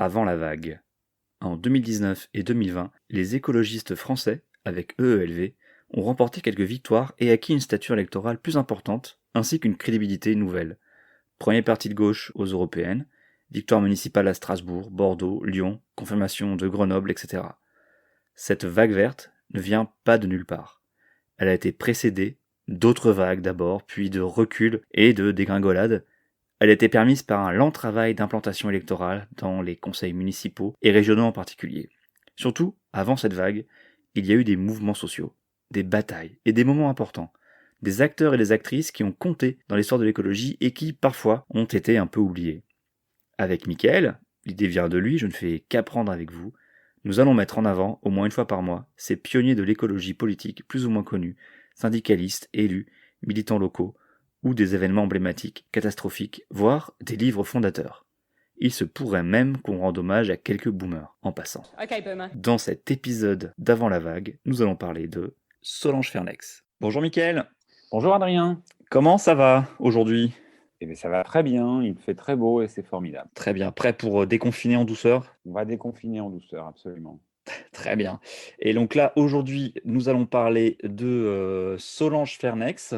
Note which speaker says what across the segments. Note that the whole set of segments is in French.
Speaker 1: avant la vague. En 2019 et 2020, les écologistes français, avec EELV, ont remporté quelques victoires et acquis une stature électorale plus importante, ainsi qu'une crédibilité nouvelle. Premier parti de gauche aux européennes, victoire municipale à Strasbourg, Bordeaux, Lyon, confirmation de Grenoble, etc. Cette vague verte ne vient pas de nulle part. Elle a été précédée d'autres vagues d'abord, puis de reculs et de dégringolades. Elle a été permise par un lent travail d'implantation électorale dans les conseils municipaux et régionaux en particulier. Surtout, avant cette vague, il y a eu des mouvements sociaux, des batailles et des moments importants. Des acteurs et des actrices qui ont compté dans l'histoire de l'écologie et qui, parfois, ont été un peu oubliés. Avec Mickaël, l'idée vient de lui, je ne fais qu'apprendre avec vous, nous allons mettre en avant, au moins une fois par mois, ces pionniers de l'écologie politique plus ou moins connus, syndicalistes, élus, militants locaux, ou des événements emblématiques, catastrophiques, voire des livres fondateurs. Il se pourrait même qu'on rende hommage à quelques boomers en passant.
Speaker 2: Ok, boomer.
Speaker 1: Dans cet épisode d'Avant la vague, nous allons parler de Solange Fernex. Bonjour Mickaël,
Speaker 3: Bonjour Adrien.
Speaker 1: comment ça va aujourd'hui ?
Speaker 3: Eh bien, ça va très bien, il fait très beau et c'est formidable.
Speaker 1: Très bien, prêt pour déconfiner en douceur ?
Speaker 3: On va déconfiner en douceur, absolument.
Speaker 1: Très bien. Et donc là, aujourd'hui, nous allons parler de Solange Fernex.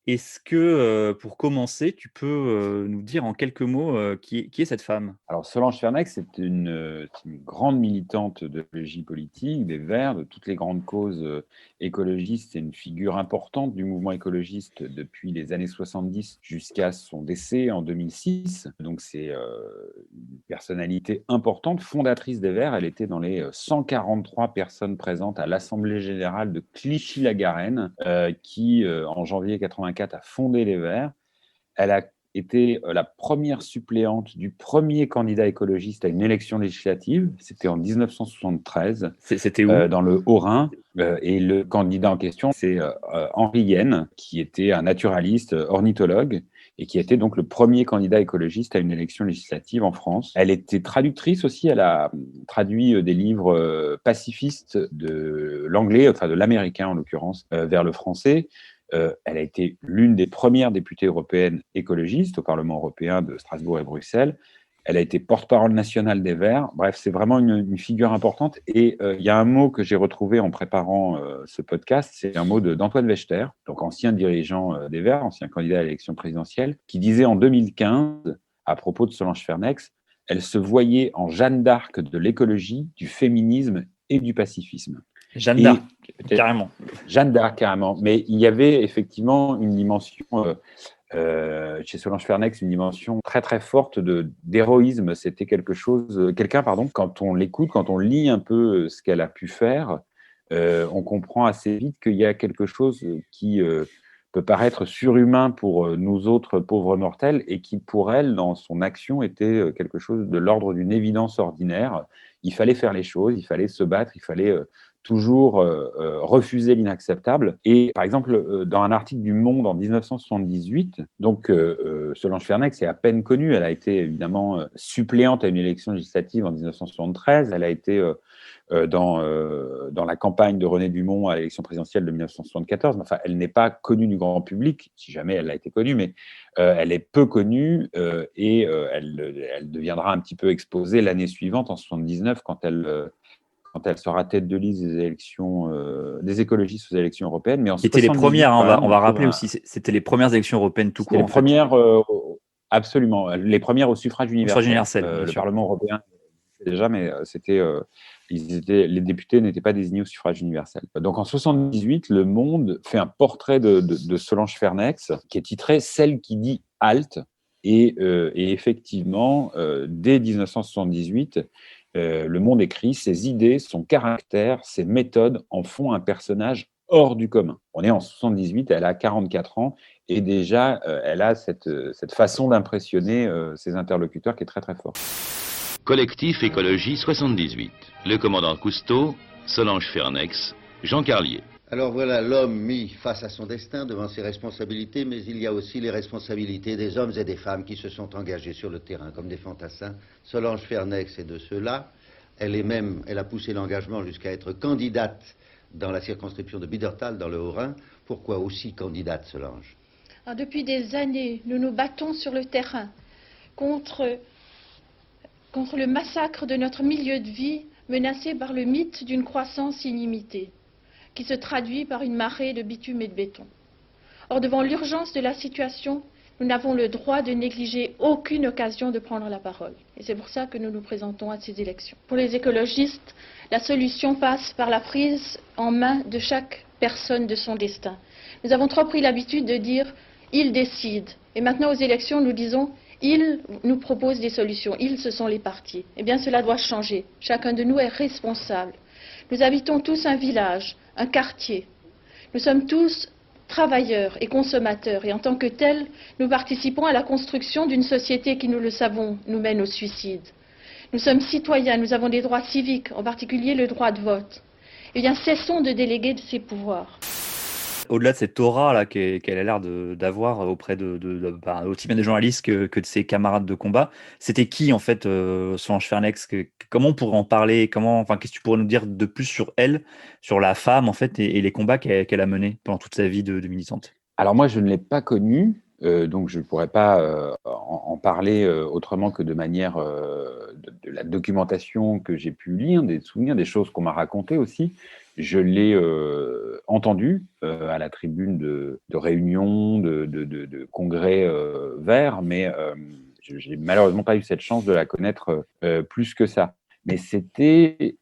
Speaker 1: Est-ce que, pour commencer, tu peux nous dire en quelques mots qui est cette femme ?
Speaker 3: Alors Solange Fernex, c'est une grande militante de l'écologie politique, des Verts, de toutes les grandes causes écologistes. C'est une figure importante du mouvement écologiste depuis les années 70 jusqu'à son décès en 2006. Donc c'est une personnalité importante, fondatrice des Verts. Elle était dans les 143 personnes présentes à l'Assemblée générale de Clichy-la-Garenne, qui, en janvier 84, a fondé les Verts. Elle a été la première suppléante du premier candidat écologiste à une élection législative. C'était en 1973.
Speaker 1: C'était où ?
Speaker 3: Dans le Haut-Rhin. Et le candidat en question, c'est Henri Yen, qui était un naturaliste, ornithologue, et qui était donc le premier candidat écologiste à une élection législative en France. Elle était traductrice aussi, elle a traduit des livres pacifistes de l'anglais, enfin de l'américain en l'occurrence, vers le français. Elle a été l'une des premières députées européennes écologistes au Parlement européen de Strasbourg et Bruxelles. Elle a été porte-parole nationale des Verts. Bref, c'est vraiment une figure importante. Et il y a un mot que j'ai retrouvé en préparant ce podcast, c'est un mot d'Antoine Wechter, donc ancien dirigeant des Verts, ancien candidat à l'élection présidentielle, qui disait en 2015, à propos de Solange Fernex, elle se voyait en Jeanne d'Arc de l'écologie, du féminisme et du pacifisme.
Speaker 1: Jeanne d'Arc, carrément.
Speaker 3: Jeanne d'Arc, carrément. Mais il y avait effectivement une dimension, chez Solange Fernex, une dimension très très forte d'héroïsme. C'était quelqu'un, quand on l'écoute, quand on lit un peu ce qu'elle a pu faire, on comprend assez vite qu'il y a quelque chose qui peut paraître surhumain pour nous autres pauvres mortels et qui, pour elle, dans son action, était quelque chose de l'ordre d'une évidence ordinaire. Il fallait faire les choses, il fallait se battre, il fallait toujours refuser l'inacceptable. Et par exemple, dans un article du Monde en 1978, donc Solange Fernex est à peine connue. Elle a été évidemment suppléante à une élection législative en 1973. Elle a été dans la campagne de René Dumont à l'élection présidentielle de 1974. Mais enfin, elle n'est pas connue du grand public, si jamais elle a été connue, mais elle est peu connue et elle deviendra un petit peu exposée l'année suivante, en 1979, quand elle sera tête de liste des élections, des écologistes aux élections européennes. Mais en
Speaker 1: C'était les
Speaker 3: 78,
Speaker 1: premières,
Speaker 3: quand même,
Speaker 1: on va rappeler
Speaker 3: trouve
Speaker 1: aussi, c'était les premières élections européennes tout
Speaker 3: c'était
Speaker 1: court
Speaker 3: les
Speaker 1: en fait.
Speaker 3: premières, absolument, les premières au suffrage
Speaker 1: Suffrage
Speaker 3: universel.
Speaker 1: universel, bien
Speaker 3: Le
Speaker 1: sûr.
Speaker 3: Parlement européen déjà, mais les députés n'étaient pas désignés au suffrage universel. Donc en 78, Le Monde fait un portrait de Solange Fernex qui est titré Celle qui dit halte. Et effectivement, dès 1978, Le Monde écrit ses idées, son caractère, ses méthodes en font un personnage hors du commun. On est en 78, elle a 44 ans et déjà elle a cette façon d'impressionner ses interlocuteurs qui est très très forte.
Speaker 4: Collectif Écologie 78. Le commandant Cousteau, Solange Fernex, Jean Carlier.
Speaker 5: Alors voilà l'homme mis face à son destin, devant ses responsabilités, mais il y a aussi les responsabilités des hommes et des femmes qui se sont engagés sur le terrain comme des fantassins. Solange Fernex est de ceux-là. Elle a poussé l'engagement jusqu'à être candidate dans la circonscription de Biedertal, dans le Haut-Rhin. Pourquoi aussi candidate, Solange ?
Speaker 6: Depuis des années, nous nous battons sur le terrain contre
Speaker 2: contre le massacre de notre milieu de vie menacé par le mythe d'une croissance illimitée, qui se traduit par une marée de bitume et de béton. Or, devant l'urgence de la situation, nous n'avons le droit de négliger aucune occasion de prendre la parole. Et c'est pour ça que nous nous présentons à ces élections. Pour les écologistes, la solution passe par la prise en main de chaque personne de son destin. Nous avons trop pris l'habitude de dire « ils décident ». Et maintenant, aux élections, nous disons « ils nous proposent des solutions ». Ils, ce sont les partis. Eh bien, cela doit changer. Chacun de nous est responsable. Nous habitons tous un village, un quartier. Nous sommes tous travailleurs et consommateurs, et en tant que tels, nous participons à la construction d'une société qui, nous le savons, nous mène au suicide. Nous sommes citoyens, nous avons des droits civiques, en particulier le droit de vote. Eh bien, cessons de déléguer de ces pouvoirs.
Speaker 1: Au-delà de cette aura là qu'elle a l'air d'avoir auprès aussi bien des journalistes que de ses camarades de combat, c'était qui en fait Solange Fernex, comment on pourrait en parler, qu'est-ce que tu pourrais nous dire de plus sur elle, sur la femme en fait et les combats qu'elle a menés pendant toute sa vie de militante?
Speaker 3: Alors moi, je ne l'ai pas connue, donc je ne pourrais pas en parler autrement que de manière de la documentation que j'ai pu lire, des souvenirs, des choses qu'on m'a racontées aussi. Je l'ai entendu à la tribune de réunions, de congrès verts, mais je n'ai malheureusement pas eu cette chance de la connaître plus que ça. Mais c'était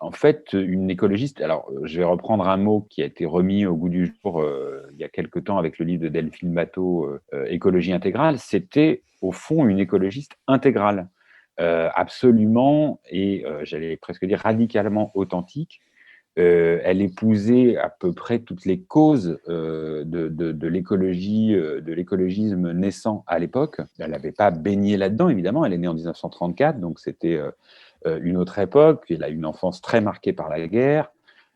Speaker 3: en fait une écologiste. Alors, je vais reprendre un mot qui a été remis au goût du jour il y a quelque temps avec le livre de Delphine Batho, Écologie intégrale. C'était au fond une écologiste intégrale, absolument, et j'allais presque dire radicalement authentique. Elle épousait à peu près toutes les causes de l'écologie, de l'écologisme naissant à l'époque. Elle n'avait pas baigné là-dedans, évidemment. Elle est née en 1934, donc c'était une autre époque. Elle a eu une enfance très marquée par la guerre,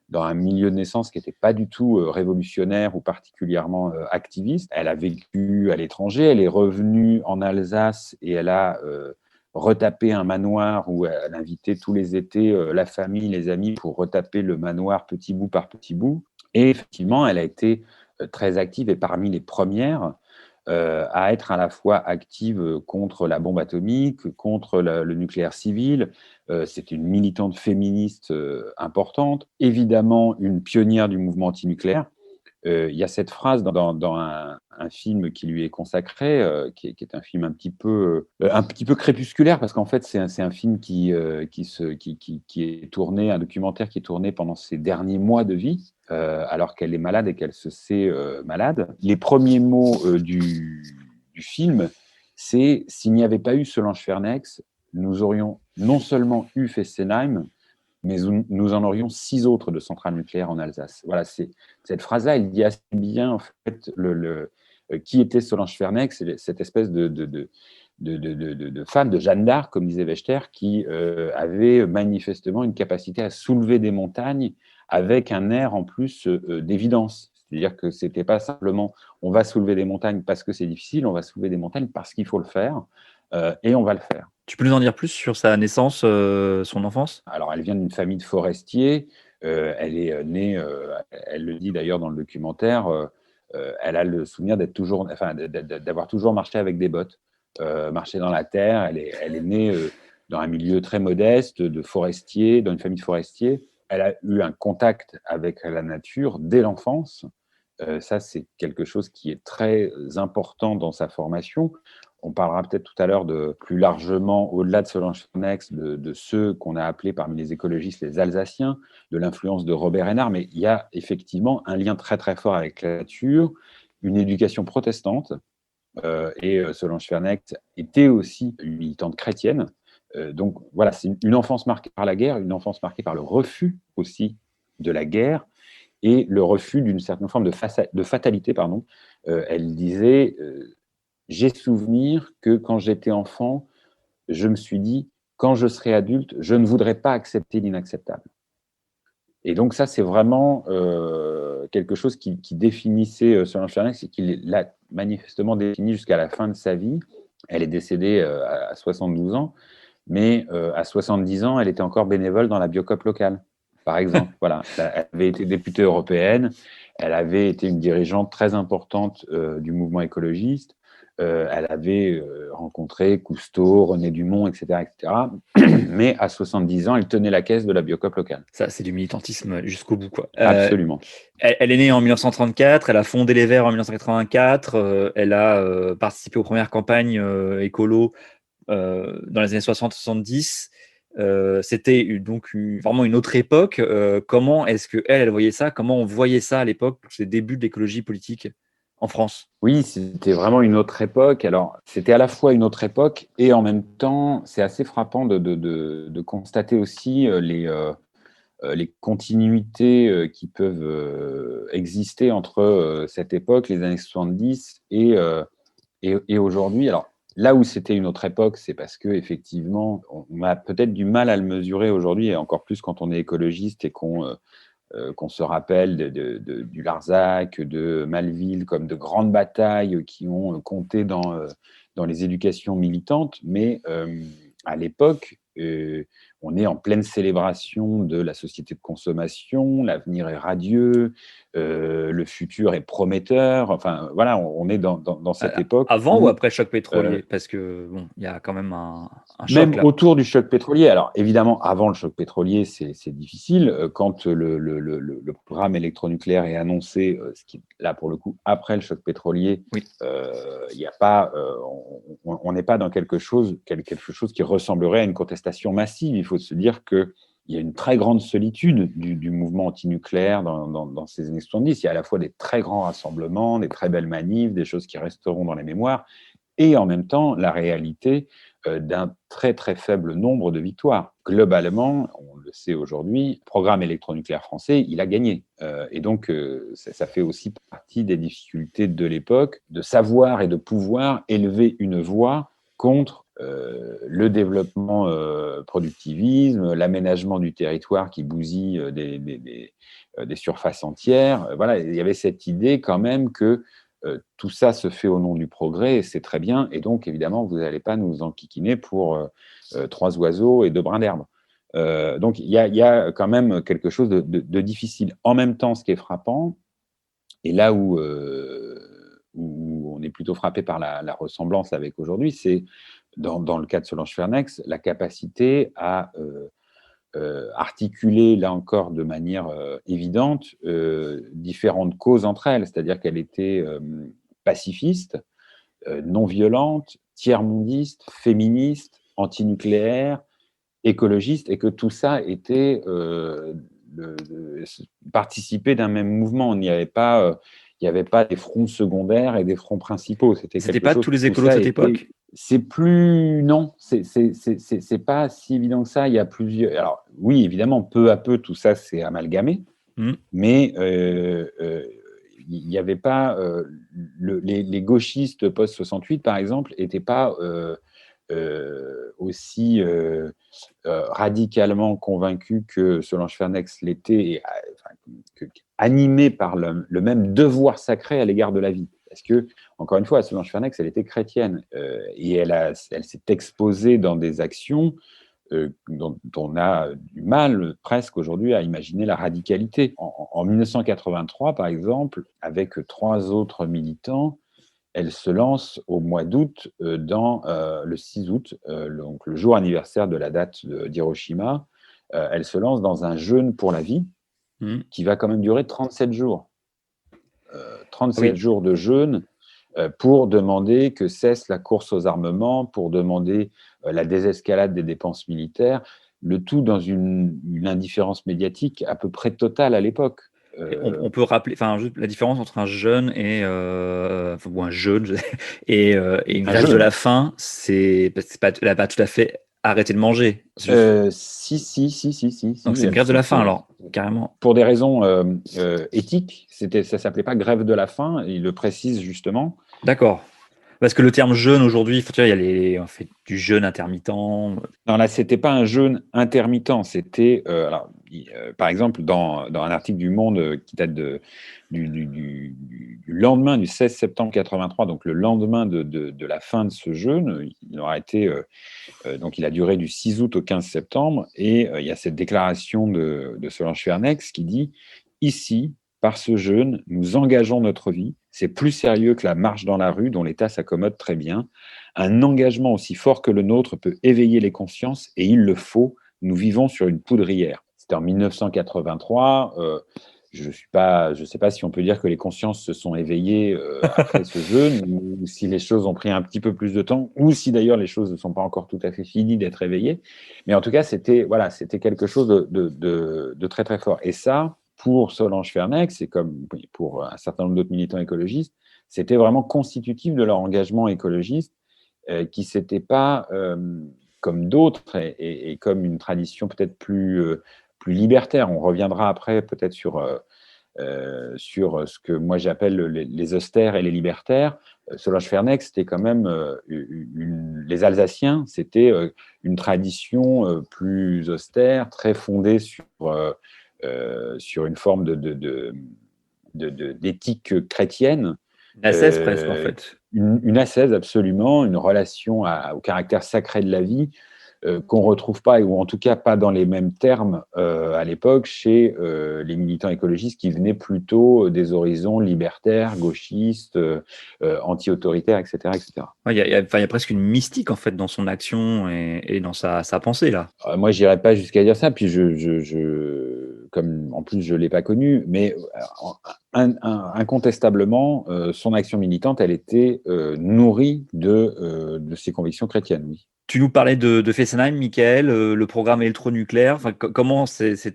Speaker 3: dans un milieu de naissance qui n'était pas du tout révolutionnaire ou particulièrement activiste. Elle a vécu à l'étranger, elle est revenue en Alsace et elle a retaper un manoir où elle invitait tous les étés la famille, les amis pour retaper le manoir petit bout par petit bout. Et effectivement, elle a été très active et parmi les premières à être à la fois active contre la bombe atomique, contre le nucléaire civil. C'était une militante féministe importante, évidemment une pionnière du mouvement antinucléaire. Il y a cette phrase dans un film qui lui est consacré, qui est un film un petit peu crépusculaire, parce qu'en fait, c'est un film qui est tourné, un documentaire qui est tourné pendant ses derniers mois de vie, alors qu'elle est malade et qu'elle se sait malade. Les premiers mots du film, c'est « S'il n'y avait pas eu Solange Fernex, nous aurions non seulement eu Fessenheim, mais nous en aurions 6 autres de centrales nucléaires en Alsace. » Voilà, cette phrase-là, elle dit assez bien en fait qui était Solange Fernex, cette espèce de femme, de Jeanne d'Arc, comme disait Wechter, qui avait manifestement une capacité à soulever des montagnes avec un air en plus d'évidence. C'est-à-dire que ce n'était pas simplement on va soulever des montagnes parce que c'est difficile, on va soulever des montagnes parce qu'il faut le faire et on va le faire.
Speaker 1: Tu peux nous en dire plus sur sa naissance, son enfance?
Speaker 3: Alors, elle vient d'une famille de forestiers. Elle est née, elle le dit d'ailleurs dans le documentaire, elle a le souvenir d'avoir toujours marché avec des bottes, marché dans la terre. Elle est née dans un milieu très modeste de forestiers, dans une famille de forestiers. Elle a eu un contact avec la nature dès l'enfance. Ça, c'est quelque chose qui est très important dans sa formation. On parlera peut-être tout à l'heure plus largement, au-delà de Solange Fernex, de ceux qu'on a appelés parmi les écologistes les Alsaciens, de l'influence de Robert Hénard, mais il y a effectivement un lien très très fort avec la nature, une éducation protestante, et Solange Fernex était aussi une militante chrétienne. Donc voilà, c'est une enfance marquée par la guerre, une enfance marquée par le refus aussi de la guerre, et le refus d'une certaine forme de fatalité. Elle disait j'ai souvenir que quand j'étais enfant, je me suis dit, quand je serai adulte, je ne voudrais pas accepter l'inacceptable. Et donc ça, c'est vraiment quelque chose qui définissait Solange Fernex et qui l'a manifestement défini jusqu'à la fin de sa vie. Elle est décédée à 72 ans, mais à 70 ans, elle était encore bénévole dans la Biocoop locale, par exemple. Voilà, elle avait été députée européenne, elle avait été une dirigeante très importante du mouvement écologiste. Elle avait rencontré Cousteau, René Dumont, etc., etc. Mais à 70 ans, elle tenait la caisse de la Biocoop locale.
Speaker 1: Ça, c'est du militantisme jusqu'au bout, quoi.
Speaker 3: Absolument.
Speaker 1: Elle est née en 1934, elle a fondé les Verts en 1984, elle a participé aux premières campagnes écolo dans les années 60-70. C'était donc vraiment une autre époque. Comment est-ce qu'elle voyait ça? Comment on voyait ça à l'époque, ces débuts de l'écologie politique en France?
Speaker 3: Oui, c'était vraiment une autre époque. Alors, c'était à la fois une autre époque et en même temps, c'est assez frappant de constater aussi les continuités qui peuvent exister entre cette époque, les années 70, et aujourd'hui. Alors, là où c'était une autre époque, c'est parce qu'effectivement, on a peut-être du mal à le mesurer aujourd'hui, et encore plus quand on est écologiste et qu'on se rappelle du Larzac, de Maleville, comme de grandes batailles qui ont compté dans les éducations militantes. Mais à l'époque, on est en pleine célébration de la société de consommation, l'avenir est radieux, le futur est prometteur. Enfin, voilà, on est dans cette époque.
Speaker 1: Avant
Speaker 3: où,
Speaker 1: ou après le choc pétrolier? Parce que bon, il y a quand même un choc
Speaker 3: même
Speaker 1: là.
Speaker 3: autour du choc pétrolier. Alors, évidemment, avant le choc pétrolier, c'est difficile. Quand le programme électronucléaire est annoncé, ce qui, là, pour le coup, après le choc pétrolier,
Speaker 1: Oui.
Speaker 3: il y a pas, on n'est pas dans quelque chose qui ressemblerait à une contestation massive. Il faut se dire qu'il y a une très grande solitude du mouvement antinucléaire dans ces années 70. Il y a à la fois des très grands rassemblements, des très belles manifs, des choses qui resteront dans les mémoires, et en même temps, la réalité d'un très très faible nombre de victoires. Globalement, on le sait aujourd'hui, le programme électronucléaire français, il a gagné. Et donc, ça fait aussi partie des difficultés de l'époque, de savoir et de pouvoir élever une voix contre le développement productivisme, l'aménagement du territoire qui bousille des surfaces entières. Voilà, il y avait cette idée quand même que tout ça se fait au nom du progrès, et c'est très bien. Et donc, évidemment, vous n'allez pas nous enquiquiner pour 3 oiseaux et 2 brins d'herbe. Donc, il y a quand même quelque chose de difficile. En même temps, ce qui est frappant, et là où on est plutôt frappé par la ressemblance avec aujourd'hui, c'est dans le cas de Solange Fernex, la capacité à articuler, là encore, de manière évidente, différentes causes entre elles. C'est-à-dire qu'elle était pacifiste, non violente, tiers-mondiste, féministe, antinucléaire, écologiste, et que tout ça était participé d'un même mouvement. Il n'y avait pas des fronts secondaires et des fronts principaux.
Speaker 1: C'était pas tous les écolos de cette époque?
Speaker 3: C'est plus, non, c'est pas si évident que ça. Il y a plusieurs. Alors oui, évidemment, peu à peu, tout ça s'est amalgamé, mais il n'y avait pas les gauchistes post 68, par exemple, n'étaient pas aussi radicalement convaincus que Solange Fernex l'était, et animés par le même devoir sacré à l'égard de la vie. Parce que, encore une fois, Solange Fernex, elle était chrétienne et elle s'est exposée dans des actions dont on a du mal presque aujourd'hui à imaginer la radicalité. En 1983, par exemple, avec 3 autres militants, elle se lance au mois d'août, le 6 août, donc le jour anniversaire de la date d'Hiroshima. Elle se lance dans un jeûne pour la vie qui va quand même durer 37 jours. 37 jours de jeûne pour demander que cesse la course aux armements, pour demander la désescalade des dépenses militaires, le tout dans une indifférence médiatique à peu près totale à l'époque.
Speaker 1: On peut rappeler, juste la différence entre un jeûne et ou un jeûne et une grève de la faim, elle n'a pas tout à fait arrêté de manger.
Speaker 3: Si.
Speaker 1: Donc c'est une grève de la faim alors, carrément.
Speaker 3: Pour des raisons éthiques, ça s'appelait pas grève de la faim, il le précise justement.
Speaker 1: D'accord. Parce que le terme jeûne aujourd'hui, on fait du jeûne intermittent. Non,
Speaker 3: là, c'était pas un jeûne intermittent. C'était, par exemple, dans un article du Monde qui date du lendemain du 16 septembre 83, donc le lendemain de la fin de ce jeûne, il aura été, donc il a duré du 6 août au 15 septembre, et il y a cette déclaration de Solange Fernex qui dit « Ici, par ce jeûne, nous engageons notre vie. c'est plus sérieux que la marche dans la rue dont l'État s'accommode très bien. Un engagement aussi fort que le nôtre peut éveiller les consciences et il le faut. Nous vivons sur une poudrière. C'était en 1983. Je ne sais pas si on peut dire que les consciences se sont éveillées après ce jeu, ou si les choses ont pris un petit peu plus de temps, ou si d'ailleurs les choses ne sont pas encore tout à fait finies d'être éveillées. Mais en tout cas, c'était quelque chose de très très fort. Et ça, pour Solange Fernex, et comme pour un certain nombre d'autres militants écologistes, c'était vraiment constitutif de leur engagement écologiste, qui s'était pas, comme d'autres, et comme une tradition peut-être plus libertaire. On reviendra après peut-être sur ce que moi j'appelle les austères et les libertaires. Solange Fernex, c'était quand même les Alsaciens, c'était une tradition plus austère, très fondée sur une forme d'éthique chrétienne.
Speaker 1: Une ascèse presque, en fait.
Speaker 3: Une ascèse, absolument, une relation au caractère sacré de la vie, qu'on ne retrouve pas, ou en tout cas pas dans les mêmes termes à l'époque, chez les militants écologistes qui venaient plutôt des horizons libertaires, gauchistes, anti-autoritaires, etc. etc.
Speaker 1: Ouais, il y a presque une mystique, en fait, dans son action et dans sa pensée, là.
Speaker 3: Moi, je n'irais pas jusqu'à dire ça, puis comme en plus je ne l'ai pas connu, mais incontestablement, son action militante, elle était nourrie de ses convictions chrétiennes, oui.
Speaker 1: Tu nous parlais de Fessenheim, Michael, le programme électronucléaire. Enfin, comment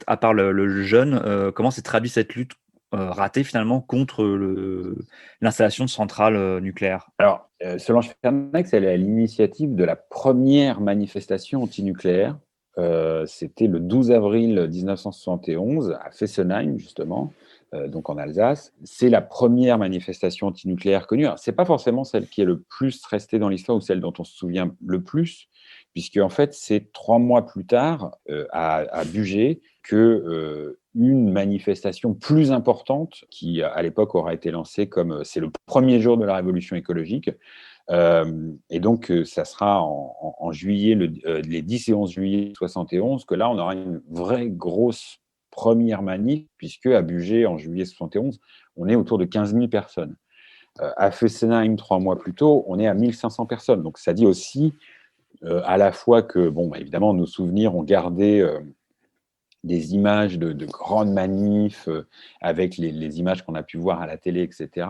Speaker 1: à part le jeune, comment s'est traduit cette lutte ratée finalement contre l'installation de centrales nucléaires?
Speaker 3: Alors, Solange Fernex, elle est à l'initiative de la première manifestation antinucléaire. C'était le 12 avril 1971 à Fessenheim, justement, donc en Alsace. C'est la première manifestation antinucléaire connue. Ce n'est pas forcément celle qui est le plus restée dans l'histoire ou celle dont on se souvient le plus, puisque en fait, c'est 3 mois plus tard, à Bugey, que une manifestation plus importante, qui à l'époque aura été lancée comme c'est le premier jour de la révolution écologique. Et donc, ça sera en juillet, les 10 et 11 juillet 71, que là, on aura une vraie grosse première manif, puisque à Bugey, en juillet 71, on est autour de 15 000 personnes. À Fessenheim, 3 mois plus tôt, on est à 1500 personnes. Donc, ça dit aussi à la fois que, évidemment, nos souvenirs ont gardé des images de grandes manifs avec les images qu'on a pu voir à la télé, etc.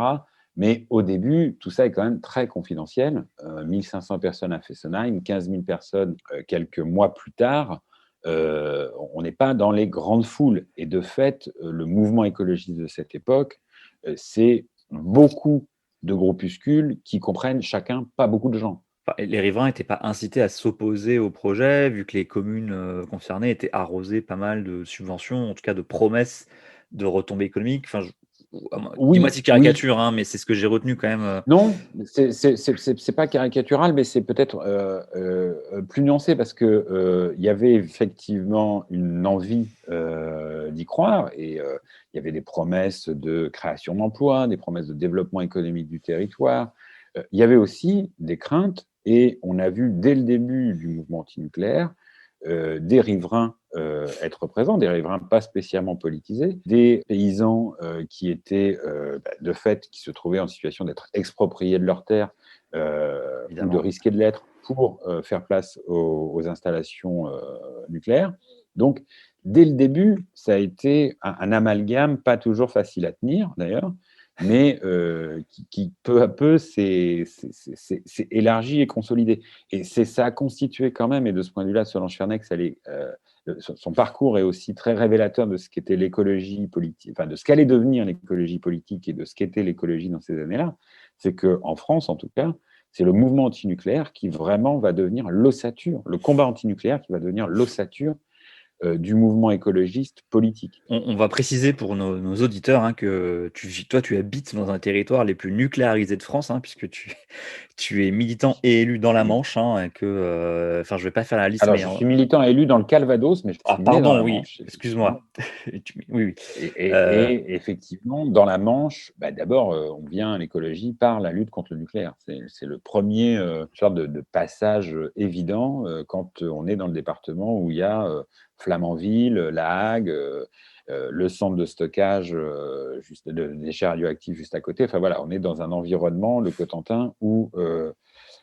Speaker 3: Mais au début, tout ça est quand même très confidentiel. 1500 personnes à Fessenheim, 15 000 personnes quelques mois plus tard. On n'est pas dans les grandes foules. Et de fait, le mouvement écologiste de cette époque, c'est beaucoup de groupuscules qui comprennent chacun pas beaucoup de gens.
Speaker 1: Enfin, les riverains n'étaient pas incités à s'opposer au projet, vu que les communes concernées étaient arrosées pas mal de subventions, en tout cas de promesses de retombées économiques. Enfin, dis-moi si je caricature, hein, mais c'est ce que j'ai retenu quand même.
Speaker 3: Non, c'est pas caricatural, mais c'est peut-être plus nuancé parce que il y avait effectivement une envie d'y croire et il y avait des promesses de création d'emplois, des promesses de développement économique du territoire. Il y avait aussi des craintes et on a vu dès le début du mouvement antinucléaire des riverains être présents, des riverains pas spécialement politisés, des paysans qui étaient de fait, qui se trouvaient en situation d'être expropriés de leurs terres ou de risquer de l'être pour faire place aux installations nucléaires. Donc, dès le début, ça a été un amalgame pas toujours facile à tenir d'ailleurs, mais qui peu à peu s'est élargi et consolidé. Et ça a constitué quand même, et de ce point de vue-là, Solange Fernex, son parcours est aussi très révélateur de ce qu'était l'écologie politique, enfin de ce qu'allait devenir l'écologie politique et de ce qu'était l'écologie dans ces années-là. C'est qu'en France, en tout cas, c'est le mouvement antinucléaire qui vraiment va devenir l'ossature, le combat antinucléaire qui va devenir l'ossature du mouvement écologiste politique.
Speaker 1: On va préciser pour nos auditeurs hein, que toi, tu habites dans un territoire les plus nucléarisés de France, hein, puisque tu es militant et élu dans la Manche. Hein, je ne vais pas faire la liste.
Speaker 3: Alors, je suis militant et élu dans le Calvados, mais je suis né dans la Manche.
Speaker 1: Excuse-moi. Oui.
Speaker 3: Et effectivement, dans la Manche, d'abord, on vient à l'écologie par la lutte contre le nucléaire. C'est le premier sorte de passage évident quand on est dans le département où il y a Flamanville, La Hague, le centre de stockage des déchets radioactifs juste à côté. Enfin voilà, on est dans un environnement, le Cotentin, où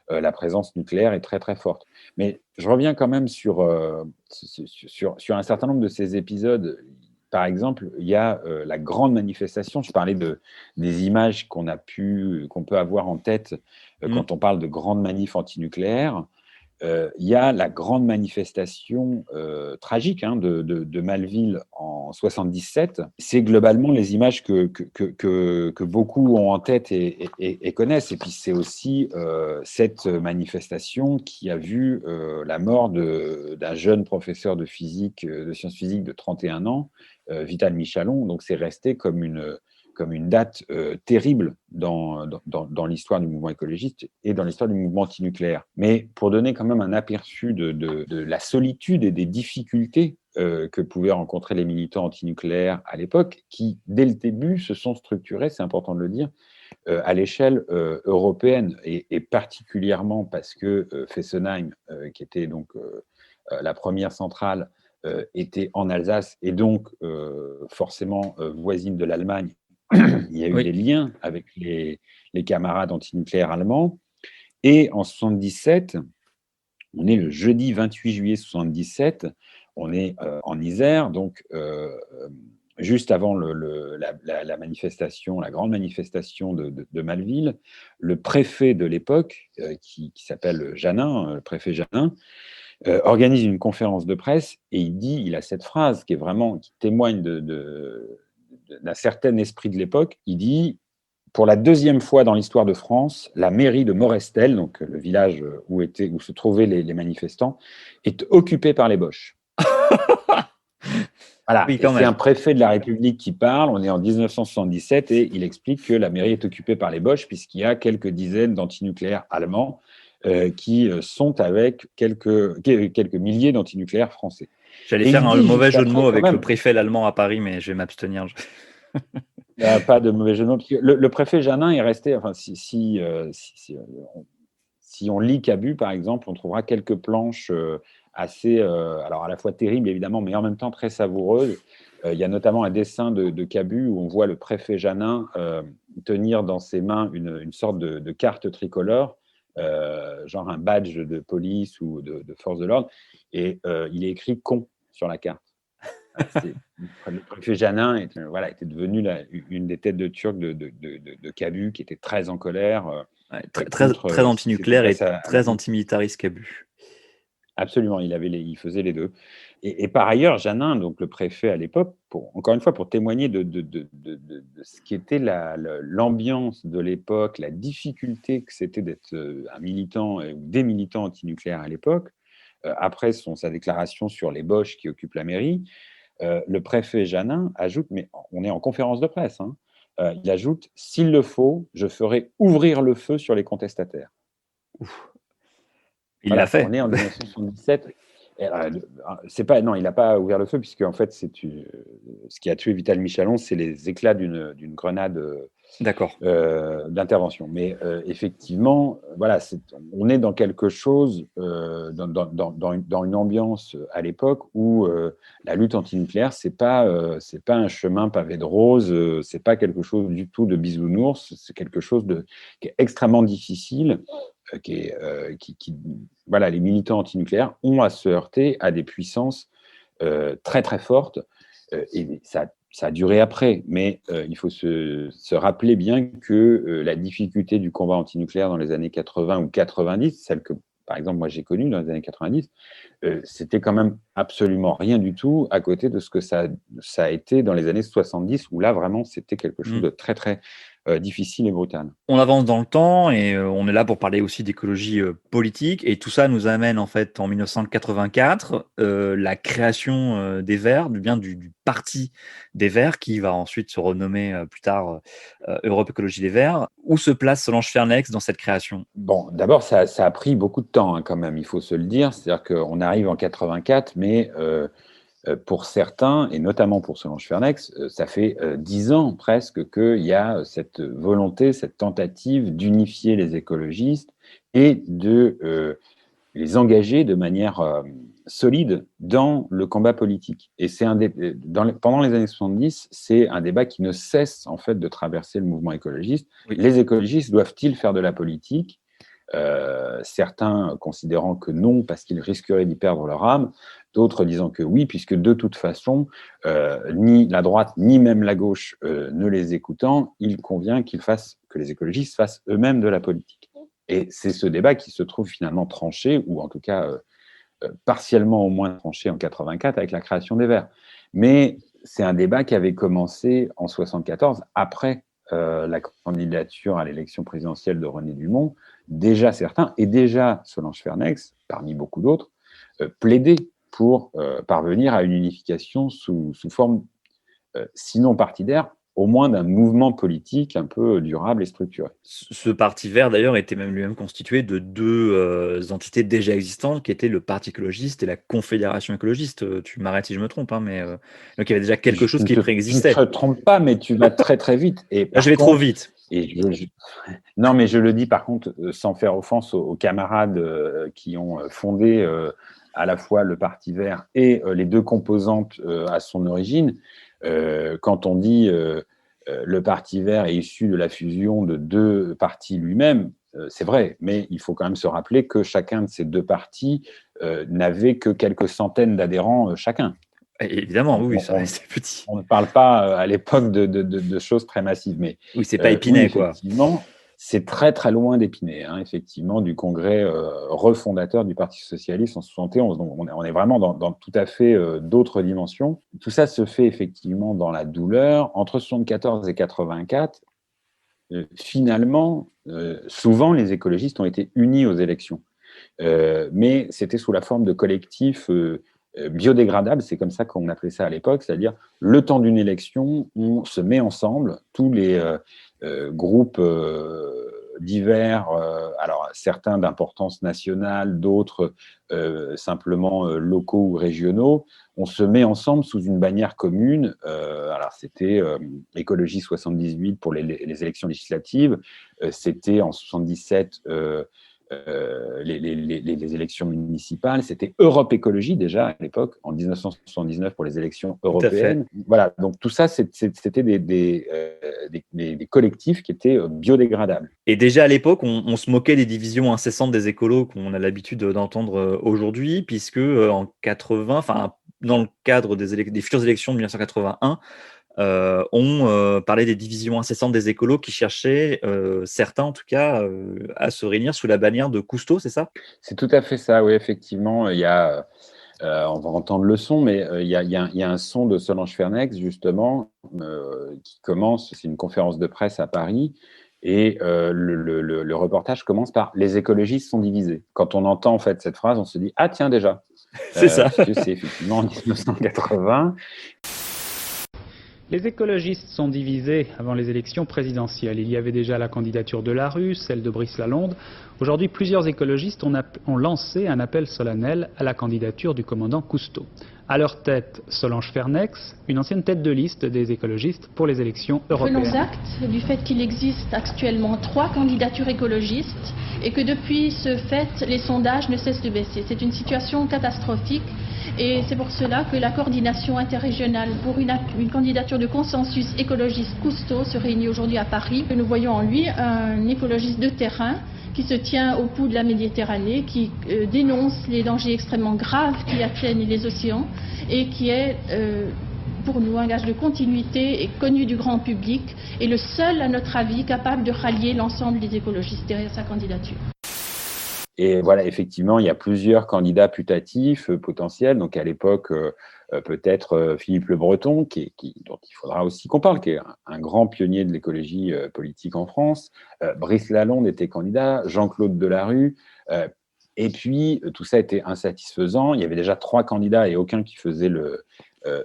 Speaker 3: la présence nucléaire est très très forte. Mais je reviens quand même sur un certain nombre de ces épisodes. Par exemple, il y a la grande manifestation. Je parlais des images qu'on peut avoir en tête quand on parle de grandes manifs antinucléaires. Il y a la grande manifestation tragique de Malville en 77. C'est globalement les images que beaucoup ont en tête et connaissent. Et puis c'est aussi cette manifestation qui a vu la mort d'un jeune professeur de physique, de sciences physiques de 31 ans, Vital Michalon. Donc c'est resté comme une date terrible dans l'histoire du mouvement écologiste et dans l'histoire du mouvement antinucléaire. Mais pour donner quand même un aperçu de la solitude et des difficultés que pouvaient rencontrer les militants antinucléaires à l'époque, qui, dès le début, se sont structurés, c'est important de le dire, à l'échelle européenne, et particulièrement parce que Fessenheim, qui était donc la première centrale, était en Alsace et donc forcément voisine de l'Allemagne. Il y a eu des liens avec les camarades antinucléaires allemands. Et en 77, on est le jeudi 28 juillet 77, on est en Isère, donc juste avant la manifestation, la grande manifestation de Malville. Le préfet de l'époque, qui s'appelle Janin, le préfet Janin, organise une conférence de presse et il a cette phrase qui témoigne d'un certain esprit de l'époque. Il dit: pour la deuxième fois dans l'histoire de France, la mairie de Morestel, donc le village où se trouvaient les manifestants, est occupée par les Boches. Voilà,
Speaker 1: Oui,
Speaker 3: c'est un préfet de la République qui parle. On est en 1977 et il explique que la mairie est occupée par les Boches puisqu'il y a quelques dizaines d'antinucléaires allemands qui sont avec quelques milliers d'antinucléaires français.
Speaker 1: J'allais faire un mauvais jeu de mots avec le préfet allemand à Paris, mais je vais m'abstenir.
Speaker 3: Pas de mauvais jeu de mots. Le préfet Janin est resté. Enfin, si on lit Cabu, par exemple, on trouvera quelques planches assez, alors à la fois terribles évidemment, mais en même temps très savoureuses. Il y a notamment un dessin de Cabu où on voit le préfet Janin tenir dans ses mains une sorte de carte tricolore, genre un badge de police ou de force de l'ordre, et il est écrit « con » sur la carte. Le préfet Janin était devenu une des têtes de Turc de Cabu, qui était très en colère.
Speaker 1: Très antinucléaire et très antimilitariste Cabu.
Speaker 3: Absolument, il faisait les deux. Et par ailleurs, Janin, donc le préfet à l'époque, encore une fois, pour témoigner de ce qui était l'ambiance de l'époque, la difficulté que c'était d'être un militant ou des militants antinucléaires à l'époque, après sa déclaration sur les Boches qui occupent la mairie, le préfet Janin ajoute, mais on est en conférence de presse, il ajoute: s'il le faut, je ferai ouvrir le feu sur les contestataires.
Speaker 1: Ouf. Il l'a fait.
Speaker 3: On est en 1977. Non, il n'a pas ouvert le feu, puisque en fait, ce qui a tué Vital Michalon, c'est les éclats d'une grenade d'intervention. Mais effectivement, voilà, on est dans quelque chose, dans une ambiance à l'époque où la lutte antinucléaire, c'est pas un chemin pavé de roses, c'est pas quelque chose du tout de bisounours, c'est quelque chose qui est extrêmement difficile. Voilà, les militants antinucléaires ont à se heurter à des puissances très très fortes, et ça a duré après, mais il faut se rappeler bien que la difficulté du combat antinucléaire dans les années 80 ou 90, celle que par exemple moi j'ai connue dans les années 90, c'était quand même absolument rien du tout à côté de ce que ça a été dans les années 70, où là vraiment c'était quelque chose de très très difficile et brutal.
Speaker 1: On avance dans le temps et on est là pour parler aussi d'écologie politique, et tout ça nous amène en fait en 1984 la création des Verts, du parti des Verts, qui va ensuite se renommer plus tard Europe Écologie Les Verts. Où se place Solange Fernex dans cette création?
Speaker 3: Bon, d'abord ça a pris beaucoup de temps quand même, il faut se le dire. C'est-à-dire qu'on arrive en 84, mais pour certains, et notamment pour Solange Fernex, ça fait 10 ans presque qu'il y a cette volonté, cette tentative d'unifier les écologistes et de les engager de manière solide dans le combat politique. Et c'est pendant les années 70, c'est un débat qui ne cesse en fait de traverser le mouvement écologiste.
Speaker 1: Oui.
Speaker 3: Les écologistes doivent-ils faire de la politique ? Certains considérant que non, parce qu'ils risqueraient d'y perdre leur âme, d'autres disant que oui, puisque de toute façon, ni la droite, ni même la gauche ne les écoutant, il convient que les écologistes fassent eux-mêmes de la politique. Et c'est ce débat qui se trouve finalement tranché, ou en tout cas partiellement au moins tranché en 84 avec la création des Verts. Mais c'est un débat qui avait commencé en 74, après la candidature à l'élection présidentielle de René Dumont. Déjà certains, et déjà Solange Fernex, parmi beaucoup d'autres, plaidaient pour parvenir à une unification sous forme, sinon partidaire, au moins d'un mouvement politique un peu durable et structuré.
Speaker 1: Ce parti vert, d'ailleurs, était même lui-même constitué de deux entités déjà existantes, qui étaient le Parti écologiste et la Confédération écologiste. Tu m'arrêtes si je me trompe, hein, mais donc il y avait déjà quelque chose qui préexistait.
Speaker 3: Je ne te trompe pas, mais tu vas très très vite. Et
Speaker 1: je vais trop vite.
Speaker 3: Non, mais je le dis par contre sans faire offense aux camarades qui ont fondé à la fois le Parti vert et les deux composantes à son origine. Quand on dit le Parti vert est issu de la fusion de deux partis lui-même, c'est vrai, mais il faut quand même se rappeler que chacun de ces deux partis n'avait que quelques centaines d'adhérents chacun.
Speaker 1: Et évidemment, oui, ça restait petit.
Speaker 3: On ne parle pas à l'époque de choses très massives, mais
Speaker 1: oui, c'est pas Épinay,
Speaker 3: oui, effectivement, c'est très très loin d'Épinay, hein, effectivement, du congrès refondateur du Parti socialiste en 71. Donc on est vraiment dans tout à fait d'autres dimensions. Tout ça se fait effectivement dans la douleur. Entre 74 et 84, finalement, souvent les écologistes ont été unis aux élections, mais c'était sous la forme de collectifs biodégradables, c'est comme ça qu'on appelait ça à l'époque, c'est-à-dire le temps d'une élection, on se met ensemble, tous les groupes divers, alors certains d'importance nationale, d'autres simplement locaux ou régionaux, on se met ensemble sous une bannière commune. Alors c'était Écologie 78 pour les élections législatives, c'était en 77 les élections municipales, c'était Europe Écologie déjà à l'époque, en 1979 pour les élections européennes. Voilà, donc tout ça, c'était des collectifs qui étaient biodégradables.
Speaker 1: Et déjà à l'époque, on se moquait des divisions incessantes des écolos qu'on a l'habitude d'entendre aujourd'hui, puisque en 80, enfin dans le cadre des futures élections de 1981, on parlait des divisions incessantes des écolos qui cherchaient, certains en tout cas, à se réunir sous la bannière de Cousteau, c'est ça ?
Speaker 3: C'est tout à fait ça, oui, effectivement. Il y a, on va entendre le son, mais il y a un son de Solange Fernex, justement, qui commence, c'est une conférence de presse à Paris, et le reportage commence par « Les écologistes sont divisés ». Quand on entend en fait cette phrase, on se dit « Ah tiens, déjà !»
Speaker 1: C'est ça.
Speaker 3: Parce que c'est effectivement en 1980.
Speaker 6: Les écologistes sont divisés avant les élections présidentielles. Il y avait déjà la candidature de Larue, celle de Brice Lalonde. Aujourd'hui, plusieurs écologistes ont lancé un appel solennel à la candidature du commandant Cousteau. À leur tête, Solange Fernex, une ancienne tête de liste des écologistes pour les élections européennes.
Speaker 2: Prenons acte du fait qu'il existe actuellement 3 candidatures écologistes et que depuis ce fait, les sondages ne cessent de baisser. C'est une situation catastrophique. Et c'est pour cela que la coordination interrégionale pour une candidature de consensus écologiste Cousteau se réunit aujourd'hui à Paris. Nous voyons en lui un écologiste de terrain qui se tient au pouls de la Méditerranée, qui dénonce les dangers extrêmement graves qui atteignent les océans et qui est pour nous un gage de continuité et connu du grand public et le seul, à notre avis, capable de rallier l'ensemble des écologistes derrière sa candidature.
Speaker 3: Et voilà, effectivement, il y a plusieurs candidats putatifs potentiels. Donc, à l'époque, peut-être Philippe Le Breton, dont il faudra aussi qu'on parle, qui est un grand pionnier de l'écologie politique en France. Brice Lalonde était candidat, Jean-Claude Delarue. Et puis, tout ça était insatisfaisant. Il y avait déjà 3 candidats et aucun qui faisait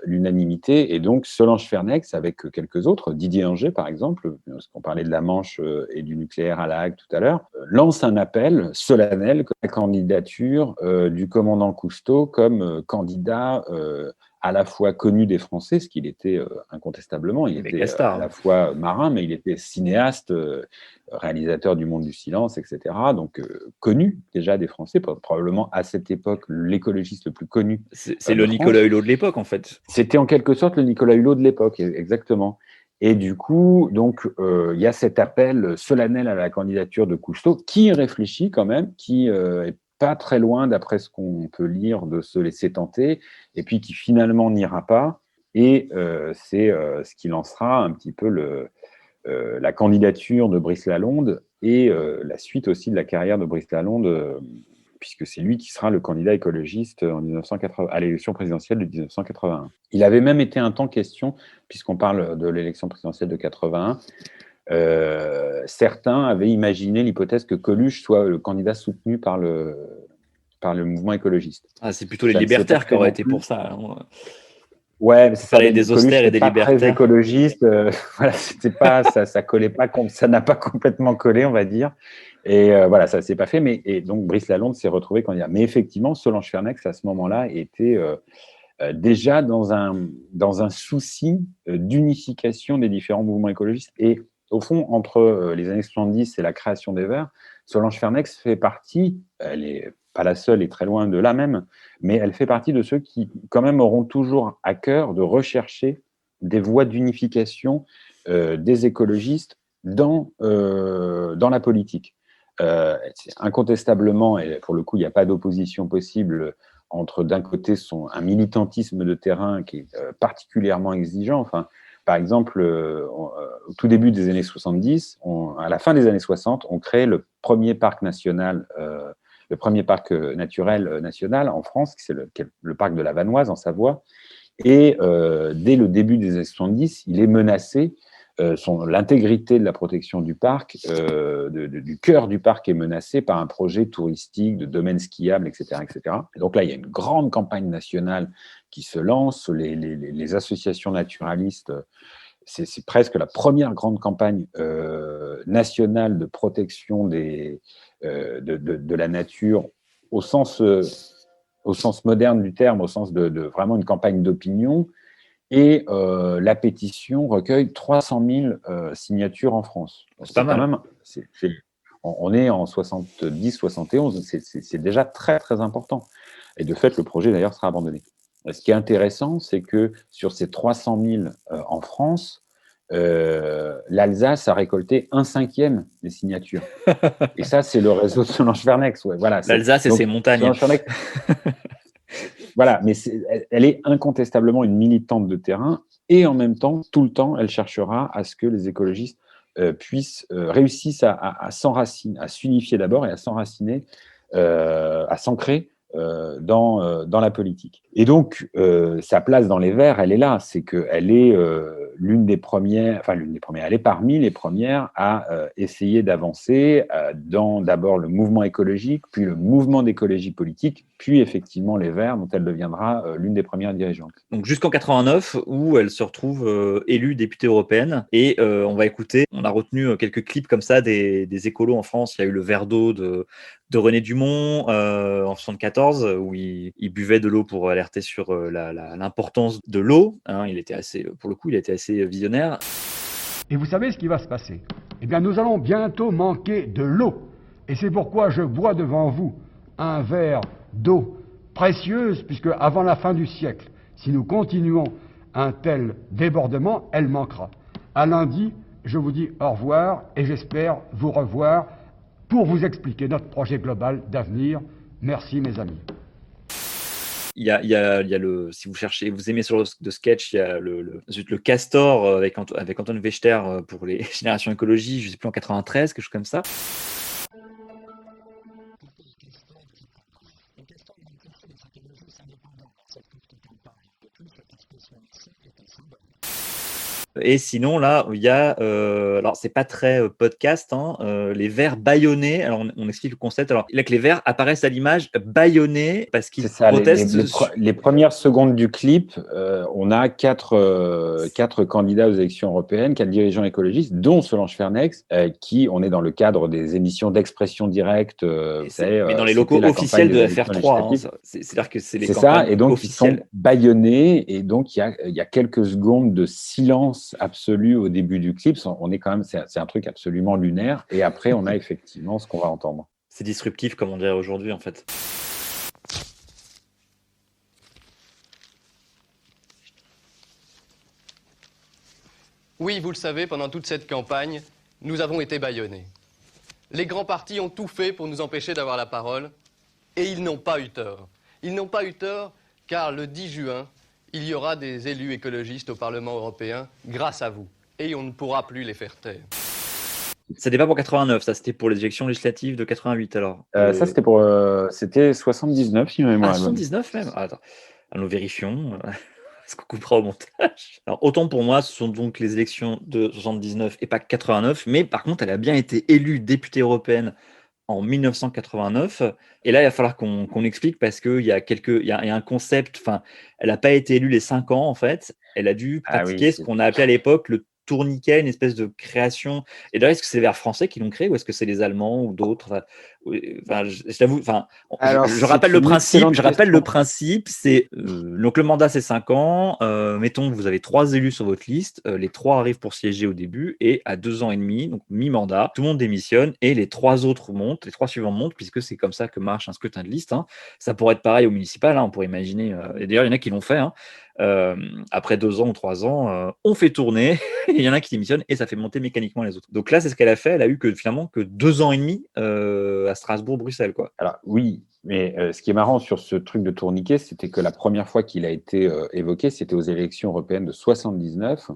Speaker 3: l'unanimité. Et donc, Solange Fernex, avec quelques autres, Didier Anger, par exemple, parce qu'on parlait de la Manche et du nucléaire à La Hague tout à l'heure, lance un appel solennel à la candidature du commandant Cousteau comme candidat à la fois connu des Français, ce qu'il était incontestablement. Il
Speaker 1: Avec
Speaker 3: était
Speaker 1: Gastar,
Speaker 3: à la fois marin, mais il était cinéaste, réalisateur du Monde du Silence, etc. Donc connu déjà des Français, probablement à cette époque l'écologiste le plus connu
Speaker 1: c'est
Speaker 3: de
Speaker 1: le
Speaker 3: France.
Speaker 1: Nicolas Hulot de l'époque, en fait.
Speaker 3: C'était en quelque sorte le Nicolas Hulot de l'époque, exactement. Et du coup, donc, il y a cet appel solennel à la candidature de Cousteau, qui réfléchit quand même, qui est pas très loin, d'après ce qu'on peut lire, de se laisser tenter, et puis qui finalement n'ira pas. Et c'est ce qui lancera un petit peu la candidature de Brice Lalonde et la suite aussi de la carrière de Brice Lalonde, puisque c'est lui qui sera le candidat écologiste en 1980, à l'élection présidentielle de 1981. Il avait même été un temps question, puisqu'on parle de l'élection présidentielle de 81, certains avaient imaginé l'hypothèse que Coluche soit le candidat soutenu par le mouvement écologiste.
Speaker 1: Ah, c'est plutôt les
Speaker 3: Ça ne s'est pas
Speaker 1: libertaires qui
Speaker 3: fait
Speaker 1: auraient
Speaker 3: non
Speaker 1: été
Speaker 3: plus.
Speaker 1: pour ça. Hein.
Speaker 3: Ouais, mais c'est ça.
Speaker 1: Parler des
Speaker 3: Coluche
Speaker 1: austères et
Speaker 3: n'était
Speaker 1: des
Speaker 3: pas très
Speaker 1: libertaires.
Speaker 3: écologiste. Voilà, c'était pas, ça collait pas, ça n'a pas complètement collé, on va dire. Et voilà, ça s'est pas fait. Et donc Brice Lalonde s'est retrouvé candidat. Mais effectivement, Solange Fernex à ce moment-là était déjà dans un souci d'unification des différents mouvements écologistes. Et au fond, entre les années 70 et la création des Verts, Solange Fernex fait partie. Elle est pas la seule et très loin de là même, mais elle fait partie de ceux qui, quand même, auront toujours à cœur de rechercher des voies d'unification des écologistes dans la politique. Incontestablement, et pour le coup, il n'y a pas d'opposition possible entre, d'un côté, un militantisme de terrain qui est particulièrement exigeant. Enfin, par exemple, au tout début des années 70, à la fin des années 60, on crée le premier parc national le premier parc naturel national en France, qui est le parc de la Vanoise en Savoie. Et dès le début des années 70, il est menacé, l'intégrité de la protection du parc, du cœur du parc est menacée par un projet touristique de domaine skiable, etc., etc. Et donc là, il y a une grande campagne nationale qui se lance. Les associations naturalistes, c'est presque la première grande campagne nationale de protection de la nature au sens moderne du terme, au sens de vraiment une campagne d'opinion. Et la pétition recueille 300 000 signatures en France.
Speaker 1: C'est pas mal.
Speaker 3: Quand même, on est en 70-71, c'est déjà très, très important. Et de fait, le projet, d'ailleurs, sera abandonné. Ce qui est intéressant, c'est que sur ces 300 000 en France, l'Alsace a récolté 1/5 des signatures. Et ça, c'est le réseau de Solange Fernex. Ouais, voilà,
Speaker 1: l'Alsace et ses montagnes.
Speaker 3: Solange Fernex, voilà, mais elle est incontestablement une militante de terrain et en même temps, tout le temps, elle cherchera à ce que les écologistes réussissent à s'enraciner, à s'unifier d'abord et à s'enraciner, à s'ancrer dans la politique. Et donc, sa place dans les Verts, elle est là. C'est qu'elle est l'une des premières, elle est parmi les premières à essayer d'avancer dans d'abord le mouvement écologique, puis le mouvement d'écologie politique, puis effectivement les Verts, dont elle deviendra l'une des premières dirigeantes.
Speaker 1: Donc jusqu'en 89, où elle se retrouve élue députée européenne. Et on a retenu quelques clips comme ça des écolos en France. Il y a eu le verre d'eau de René Dumont en 74, où il buvait de l'eau pour alerter sur l'importance de l'eau. Hein, il était assez visionnaire.
Speaker 7: Et vous savez ce qui va se passer? Eh bien, nous allons bientôt manquer de l'eau. Et c'est pourquoi je bois devant vous un verre d'eau précieuse, puisque avant la fin du siècle, si nous continuons un tel débordement, elle manquera. À lundi, je vous dis au revoir et j'espère vous revoir pour vous expliquer notre projet global d'avenir. Merci mes amis.
Speaker 1: Il y a si vous cherchez, vous aimez sur de sketch, il y a le Castor avec Antoine Wechter pour les Générations Écologie, je ne sais plus, en 93, quelque chose comme ça. Le Castor, il est conçu d'être un technologie indépendant dans cette totalement pas. De plus, le Castor Et sinon, là, il y a, alors c'est pas très podcast, hein, les vers bâillonnés. Alors, on explique le concept. Alors, là, que les vers apparaissent à l'image bâillonnés parce qu'ils
Speaker 3: C'est ça,
Speaker 1: protestent.
Speaker 3: les premières secondes du clip, on a quatre candidats aux élections européennes, 4 dirigeants écologistes, dont Solange Fernex, on est dans le cadre des émissions d'expression directe. Vous savez,
Speaker 1: mais dans les
Speaker 3: c'était
Speaker 1: locaux
Speaker 3: la
Speaker 1: officiels
Speaker 3: campagne
Speaker 1: de
Speaker 3: des élections
Speaker 1: FR3, hein,
Speaker 3: législatives.
Speaker 1: c'est-à-dire que c'est les
Speaker 3: C'est
Speaker 1: campagnes
Speaker 3: ça, et donc ils
Speaker 1: officielles.
Speaker 3: sont bâillonnés, et donc il y a quelques secondes de silence absolu au début du clip. On est quand même, c'est un truc absolument lunaire, et après on a effectivement ce qu'on va entendre.
Speaker 1: C'est disruptif, comme on dirait aujourd'hui, en fait.
Speaker 8: Oui, vous le savez, pendant toute cette campagne, nous avons été bâillonnés. Les grands partis ont tout fait pour nous empêcher d'avoir la parole, et ils n'ont pas eu tort. Ils n'ont pas eu tort, car le 10 juin, il y aura des élus écologistes au Parlement européen grâce à vous, et on ne pourra plus les faire taire.
Speaker 1: C'était pas pour 89, ça c'était pour les élections législatives de 88 alors.
Speaker 3: Ça c'était 79 si ma mémoire est bonne.
Speaker 1: 79 même. Attends, nous vérifions. Ce qu'on coupera au montage. Alors, autant pour moi, ce sont donc les élections de 79 et pas 89, mais par contre, elle a bien été élue députée européenne en 1989. Et là, il va falloir qu'on explique parce qu'il y a un concept, enfin, elle n'a pas été élue les 5 ans, en fait. Elle a dû pratiquer ce qu'on a appelé à l'époque le tourniquet, une espèce de création. Et d'ailleurs, est-ce que c'est les Verts français qui l'ont créé ou est-ce que c'est les Allemands ou d'autres? Enfin, je t'avoue, je rappelle le principe. Le principe, c'est donc le mandat c'est 5 ans. Mettons que vous avez 3 élus sur votre liste, les 3 arrivent pour siéger au début et à 2 ans et demi, donc mi-mandat, tout le monde démissionne et les 3 autres montent, les 3 suivants montent puisque c'est comme ça que marche un scrutin de liste. Hein. Ça pourrait être pareil au municipal, hein, on pourrait imaginer. Et d'ailleurs, il y en a qui l'ont fait. Hein. Après 2 ans ou 3 ans, on fait tourner, il y en a qui démissionnent et ça fait monter mécaniquement les autres. Donc là, c'est ce qu'elle a fait. Elle a eu finalement que 2 ans et demi à Strasbourg, Bruxelles, quoi.
Speaker 3: Alors oui, mais ce qui est marrant sur ce truc de tourniquet, c'était que la première fois qu'il a été évoqué, c'était aux élections européennes de 79,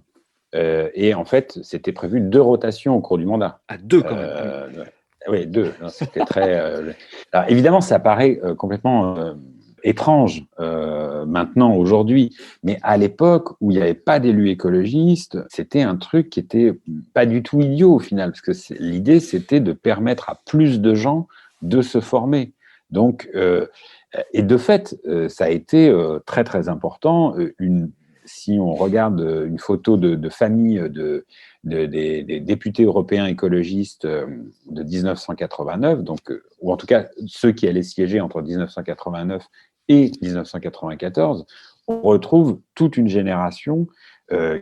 Speaker 3: et en fait, c'était prévu 2 rotations au cours du mandat.
Speaker 1: À 2 quand même.
Speaker 3: Oui, 2. C'était très. Alors évidemment, ça paraît complètement étrange maintenant, aujourd'hui, mais à l'époque où il n'y avait pas d'élus écologistes, c'était un truc qui était pas du tout idiot au final, parce que l'idée c'était de permettre à plus de gens de se former. Donc, et de fait, ça a été très très important. Si on regarde une photo de famille des députés européens écologistes de 1989, donc, ou en tout cas ceux qui allaient siéger entre 1989 et 1994, on retrouve toute une génération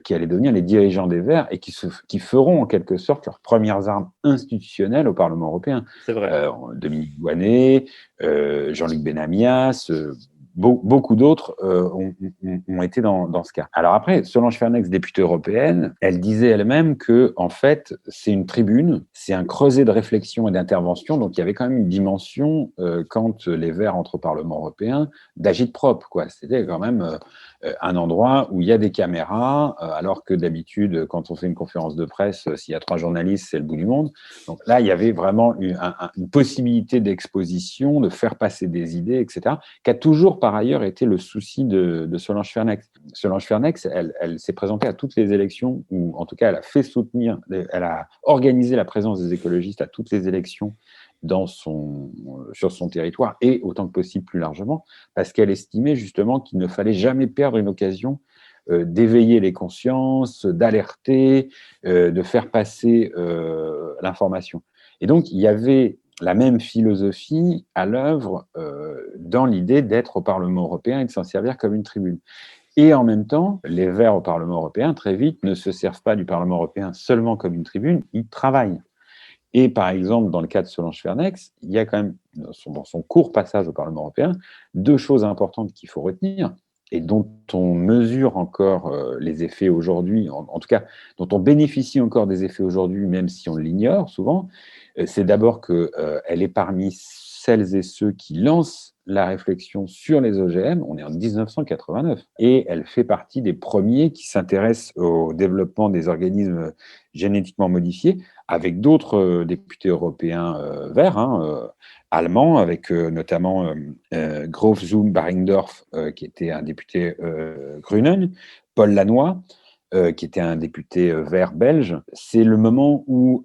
Speaker 3: qui allait devenir les dirigeants des Verts et qui feront en quelque sorte leurs premières armes institutionnelles au Parlement européen.
Speaker 1: C'est vrai.
Speaker 3: Dominique Voynet, Jean-Luc Benamias, beaucoup d'autres ont été dans ce cas. Alors après, Solange Fernex, députée européenne, elle disait elle-même que en fait, c'est une tribune, c'est un creuset de réflexion et d'intervention, donc il y avait quand même une dimension, quand les Verts entrent au Parlement européen, d'agite-propre, quoi. C'était quand même un endroit où il y a des caméras, alors que d'habitude, quand on fait une conférence de presse, s'il y a 3 journalistes, c'est le bout du monde. Donc là, il y avait vraiment une possibilité d'exposition, de faire passer des idées, etc., qui a toujours, par ailleurs, été le souci de Solange Fernex. Solange Fernex, elle s'est présentée à toutes les élections, ou en tout cas, elle a organisé la présence des écologistes à toutes les élections sur son territoire et autant que possible plus largement, parce qu'elle estimait justement qu'il ne fallait jamais perdre une occasion d'éveiller les consciences, d'alerter, de faire passer l'information. Et donc, il y avait la même philosophie à l'œuvre dans l'idée d'être au Parlement européen et de s'en servir comme une tribune. Et en même temps, les Verts au Parlement européen, très vite, ne se servent pas du Parlement européen seulement comme une tribune, ils travaillent. Et par exemple, dans le cas de Solange Fernex, il y a quand même, dans son court passage au Parlement européen, 2 choses importantes qu'il faut retenir et dont on mesure encore les effets aujourd'hui, en tout cas, dont on bénéficie encore des effets aujourd'hui, même si on l'ignore souvent. C'est d'abord qu'elle est parmi celles et ceux qui lancent la réflexion sur les OGM, on est en 1989, et elle fait partie des premiers qui s'intéressent au développement des organismes génétiquement modifiés, avec d'autres députés européens verts, allemands, avec notamment Grof-Zoom Baringdorf, qui était un député Grünen, Paul Lannoy, qui était un député vert belge. C'est le moment où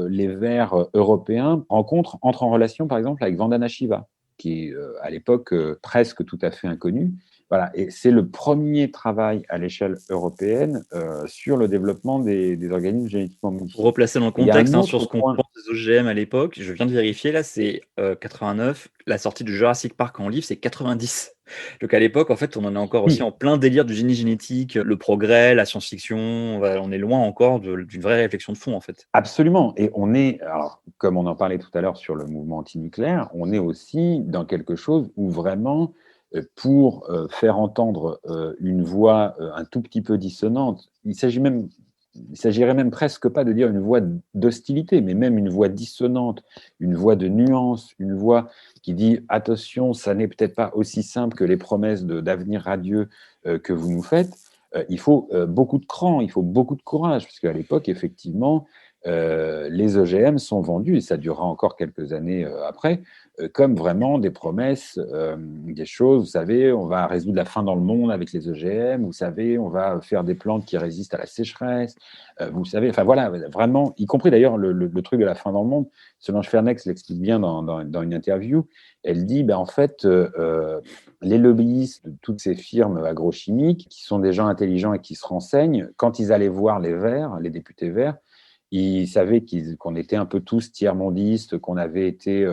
Speaker 3: les verts européens entrent en relation, par exemple, avec Vandana Shiva, qui est à l'époque presque tout à fait inconnu. Voilà, et c'est le premier travail à l'échelle européenne sur le développement des organismes génétiquement
Speaker 1: Pour
Speaker 3: modifiés.
Speaker 1: replacer dans le
Speaker 3: Il y a un
Speaker 1: contexte sur
Speaker 3: autre
Speaker 1: ce qu'on
Speaker 3: point.
Speaker 1: pense des OGM à l'époque, je viens de vérifier, là, c'est 89, la sortie du Jurassic Park en livre, c'est 90. Donc à l'époque, en fait, on en est encore aussi
Speaker 3: Oui,
Speaker 1: en plein délire du génie génétique, le progrès, la science-fiction, voilà, on est loin encore d'une vraie réflexion de fond, en fait.
Speaker 3: absolument. Et on est, alors, comme on en parlait tout à l'heure sur le mouvement antinucléaire, on est aussi dans quelque chose où vraiment, pour faire entendre une voix un tout petit peu dissonante, il s'agirait même presque pas de dire une voix d'hostilité, mais même une voix dissonante, une voix de nuance, une voix qui dit attention, ça n'est peut-être pas aussi simple que les promesses d'avenir radieux que vous nous faites. Il faut beaucoup de cran, il faut beaucoup de courage, parce qu'à l'époque, effectivement, les OGM sont vendus, et ça durera encore quelques années après, comme vraiment des promesses, des choses, vous savez, on va résoudre la faim dans le monde avec les OGM, vous savez, on va faire des plantes qui résistent à la sécheresse, vous savez, enfin voilà, vraiment, y compris d'ailleurs le truc de la faim dans le monde, Solange Fernex l'explique bien dans une interview, elle dit, ben, en fait, les lobbyistes de toutes ces firmes agrochimiques, qui sont des gens intelligents et qui se renseignent, quand ils allaient voir les Verts, les députés Verts, ils savaient qu'on était un peu tous tiers-mondistes, qu'on avait été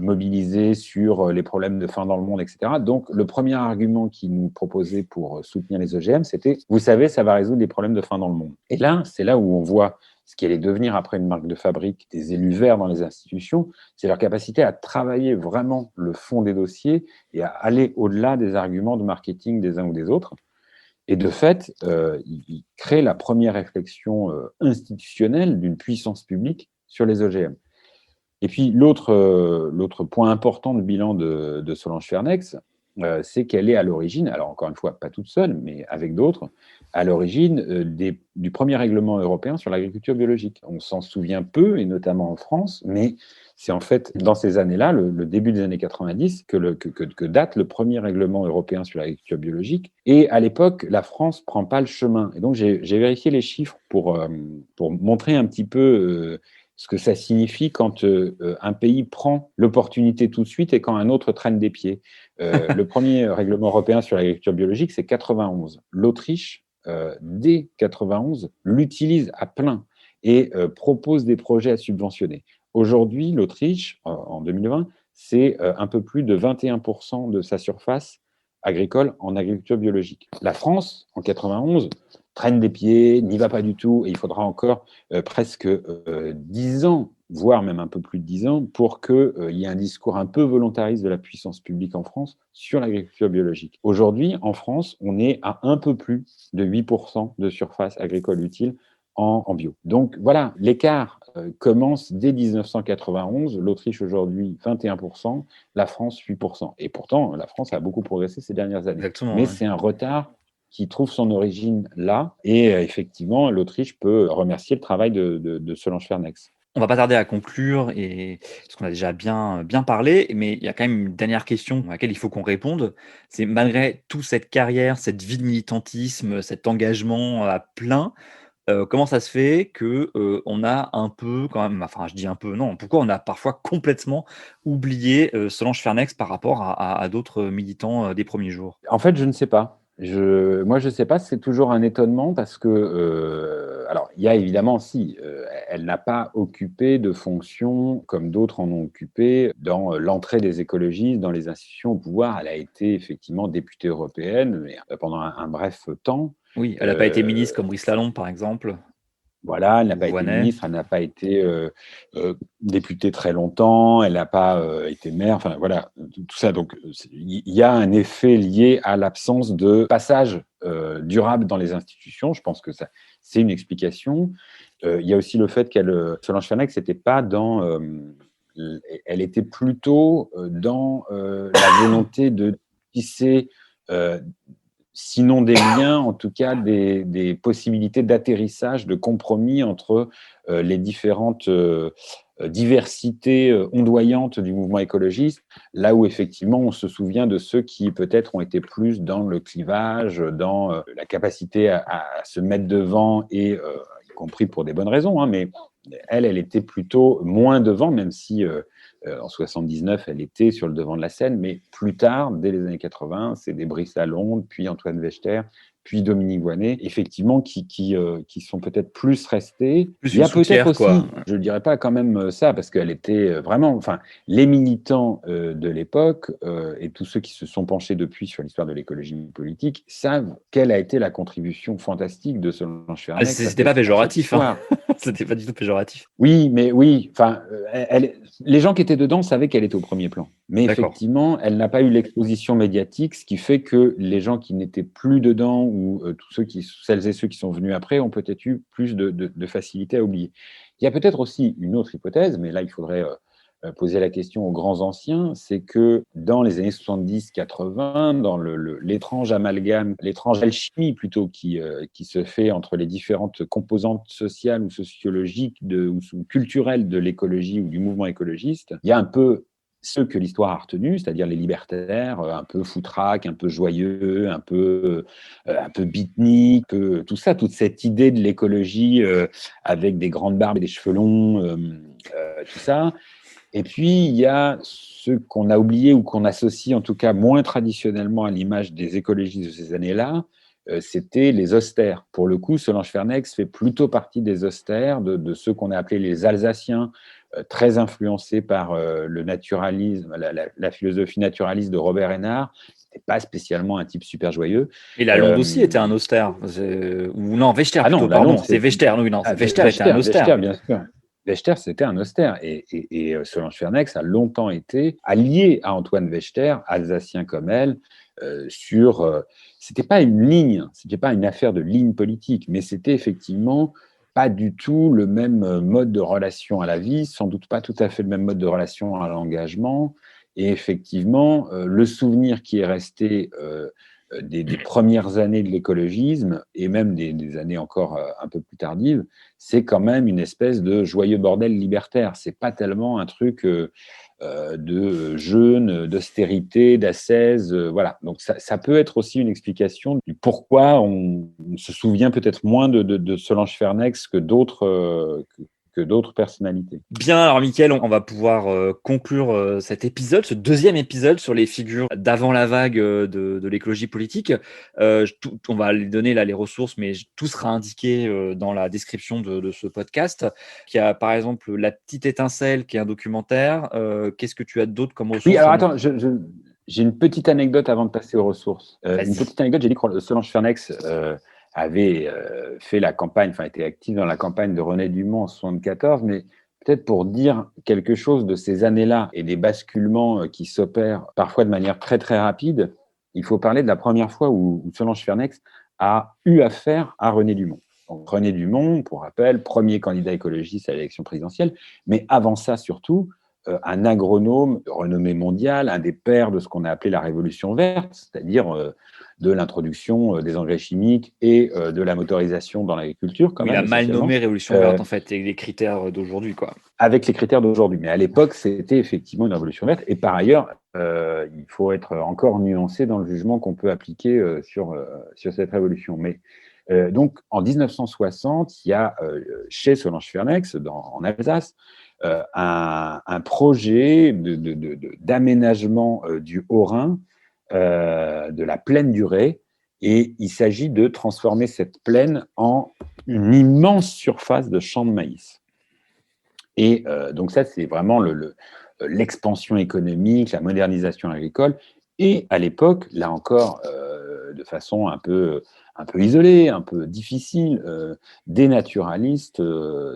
Speaker 3: mobilisés sur les problèmes de faim dans le monde, etc. Donc, le premier argument qu'ils nous proposaient pour soutenir les OGM, c'était « Vous savez, ça va résoudre les problèmes de faim dans le monde ». Et là, c'est là où on voit ce qui allait devenir après une marque de fabrique des élus verts dans les institutions, c'est leur capacité à travailler vraiment le fond des dossiers et à aller au-delà des arguments de marketing des uns ou des autres. Et de fait, il crée la première réflexion institutionnelle d'une puissance publique sur les OGM. Et puis, l'autre point important de bilan de Solange Fernex, c'est qu'elle est à l'origine, alors encore une fois, pas toute seule, mais avec d'autres, à l'origine du premier règlement européen sur l'agriculture biologique. On s'en souvient peu, et notamment en France, mais c'est en fait dans ces années-là, le début des années 90, que date le premier règlement européen sur l'agriculture biologique. Et à l'époque, la France ne prend pas le chemin. Et donc, j'ai vérifié les chiffres pour montrer un petit peu ce que ça signifie quand un pays prend l'opportunité tout de suite et quand un autre traîne des pieds. Le premier règlement européen sur l'agriculture biologique, c'est 91. L'Autriche, dès 91, l'utilise à plein et propose des projets à subventionner. Aujourd'hui, l'Autriche, en 2020, c'est un peu plus de 21% de sa surface agricole en agriculture biologique. La France, en 91, traîne des pieds, n'y va pas du tout, et il faudra encore presque 10 ans, voire même un peu plus de 10 ans, pour qu'il y ait un discours un peu volontariste de la puissance publique en France sur l'agriculture biologique. Aujourd'hui, en France, on est à un peu plus de 8% de surface agricole utile en bio. Donc voilà, l'écart commence dès 1991, l'Autriche aujourd'hui 21%, la France 8%. Et pourtant, la France a beaucoup progressé ces dernières années.
Speaker 1: Exactement,
Speaker 3: Mais
Speaker 1: ouais.
Speaker 3: c'est un retard qui trouve son origine là. Et effectivement, l'Autriche peut remercier le travail de Solange Fernex.
Speaker 1: On va pas tarder à conclure, parce qu'on a déjà bien parlé, mais il y a quand même une dernière question à laquelle il faut qu'on réponde. C'est malgré toute cette carrière, cette vie de militantisme, cet engagement à plein, comment ça se fait que, on a un peu quand même, enfin je dis un peu, non, pourquoi on a parfois complètement oublié, Solange Fernex par rapport à d'autres militants, des premiers jours?
Speaker 3: En fait, je ne sais pas. Moi, je ne sais pas, c'est toujours un étonnement parce que, alors, il y a évidemment, si, elle n'a pas occupé de fonction comme d'autres en ont occupé dans l'entrée des écologistes dans les institutions au pouvoir. Elle a été effectivement députée européenne, mais pendant un bref temps.
Speaker 1: Oui, elle n'a pas été ministre comme Brice Lalonde, par exemple,
Speaker 3: Voilà, elle n'a
Speaker 1: ou
Speaker 3: pas été
Speaker 1: Voynet.
Speaker 3: ministre, elle n'a pas été députée très longtemps, elle n'a pas été maire, enfin voilà, tout ça. Donc, il y a un effet lié à l'absence de passage durable dans les institutions. Je pense que ça, c'est une explication. Il y a aussi le fait Solange Fernex n'était pas dans elle était plutôt dans la volonté de tisser, sinon des liens, en tout cas des possibilités d'atterrissage, de compromis entre les différentes diversités ondoyantes du mouvement écologiste, là où effectivement on se souvient de ceux qui peut-être ont été plus dans le clivage, dans la capacité à se mettre devant, et y compris pour des bonnes raisons, hein, mais elle était plutôt moins devant, même si en 79, elle était sur le devant de la scène, mais plus tard, dès les années 80, c'est des Brice Lalonde, puis Antoine Wechter, puis Dominique Voynet, effectivement, qui sont peut-être plus restés.
Speaker 1: Plus
Speaker 3: Il y a
Speaker 1: une soutière,
Speaker 3: peut-être aussi,
Speaker 1: quoi.
Speaker 3: je ne dirais pas quand même ça, parce qu'elle était vraiment, enfin, les militants de l'époque et tous ceux qui se sont penchés depuis sur l'histoire de l'écologie politique savent quelle a été la contribution fantastique de Solange Fernex.
Speaker 1: C'était pas péjoratif, hein. C'était pas du tout péjoratif.
Speaker 3: Oui, mais oui, enfin, les gens qui étaient dedans savaient qu'elle était au premier plan. Mais
Speaker 1: D'accord.
Speaker 3: effectivement, elle n'a pas eu l'exposition médiatique, ce qui fait que les gens qui n'étaient plus dedans, ou celles et ceux qui sont venus après, ont peut-être eu plus de facilité à oublier. Il y a peut-être aussi une autre hypothèse, mais là, il faudrait poser la question aux grands anciens, c'est que dans les années 70-80, dans l'étrange amalgame, l'étrange alchimie plutôt qui se fait entre les différentes composantes sociales ou sociologiques ou culturelles de l'écologie ou du mouvement écologiste, il y a un peu ceux que l'histoire a retenus, c'est-à-dire les libertaires, un peu foutraques, un peu joyeux, un peu beatnik, tout ça, toute cette idée de l'écologie avec des grandes barbes et des cheveux longs, tout ça. Et puis, il y a ceux qu'on a oubliés ou qu'on associe en tout cas moins traditionnellement à l'image des écologistes de ces années-là, c'était les austères. Pour le coup, Solange Fernex fait plutôt partie des austères, de ceux qu'on a appelés les Alsaciens, très influencés par le naturalisme, la philosophie naturaliste de Robert Hénard. C'était pas spécialement un type super joyeux.
Speaker 1: Et Lalonde aussi était un austère. Ou non, Wechter plutôt, pardon. C'est Wechter, oui, non. Wechter était un austère.
Speaker 3: Wechter, bien sûr. Wechter, c'était un austère. Et Solange Fernex a longtemps été alliée à Antoine Wechter, alsacien comme elle, c'était pas une ligne, c'était pas une affaire de ligne politique, mais c'était effectivement pas du tout le même mode de relation à la vie, sans doute pas tout à fait le même mode de relation à l'engagement. Et effectivement, le souvenir qui est resté des premières années de l'écologisme, et même des années encore un peu plus tardives, c'est quand même une espèce de joyeux bordel libertaire. C'est pas tellement un truc de jeûne, d'austérité, d'ascèse, voilà. Donc ça peut être aussi une explication du pourquoi on se souvient peut-être moins de Solange Fernex que d'autres personnalités.
Speaker 1: Bien, alors Mickaël, on va pouvoir conclure cet épisode, ce deuxième épisode sur les figures d'avant la vague de l'écologie politique. On va lui donner là les ressources, mais tout sera indiqué dans la description de ce podcast. Il y a par exemple La Petite Étincelle, qui est un documentaire. Qu'est-ce que tu as d'autre comme ressources?
Speaker 3: Oui, alors attends, j'ai une petite anecdote avant de passer aux ressources. Une petite anecdote, j'ai dit que Solange Fernex avait fait la campagne, enfin était active dans la campagne de René Dumont en 1974, mais peut-être pour dire quelque chose de ces années-là et des basculements qui s'opèrent parfois de manière très très rapide, il faut parler de la première fois où Solange Fernex a eu affaire à René Dumont. Donc René Dumont, pour rappel, premier candidat écologiste à l'élection présidentielle, mais avant ça surtout, un agronome de renommée mondiale, un des pères de ce qu'on a appelé la révolution verte, c'est-à-dire de l'introduction des engrais chimiques et de la motorisation dans l'agriculture.
Speaker 1: Il a mal nommé révolution verte, en fait, et les critères d'aujourd'hui, quoi.
Speaker 3: Avec les critères d'aujourd'hui. Mais à l'époque, c'était effectivement une révolution verte. Et par ailleurs, il faut être encore nuancé dans le jugement qu'on peut appliquer sur cette révolution. Mais donc, en 1960, il y a chez Solange Fernex, en Alsace, un projet d'aménagement du Haut-Rhin, de la plaine du Ré, et il s'agit de transformer cette plaine en une immense surface de champs de maïs. Et donc ça, c'est vraiment l'expansion économique, la modernisation agricole. Et à l'époque, là encore, de façon un peu isolée, un peu difficile, des naturalistes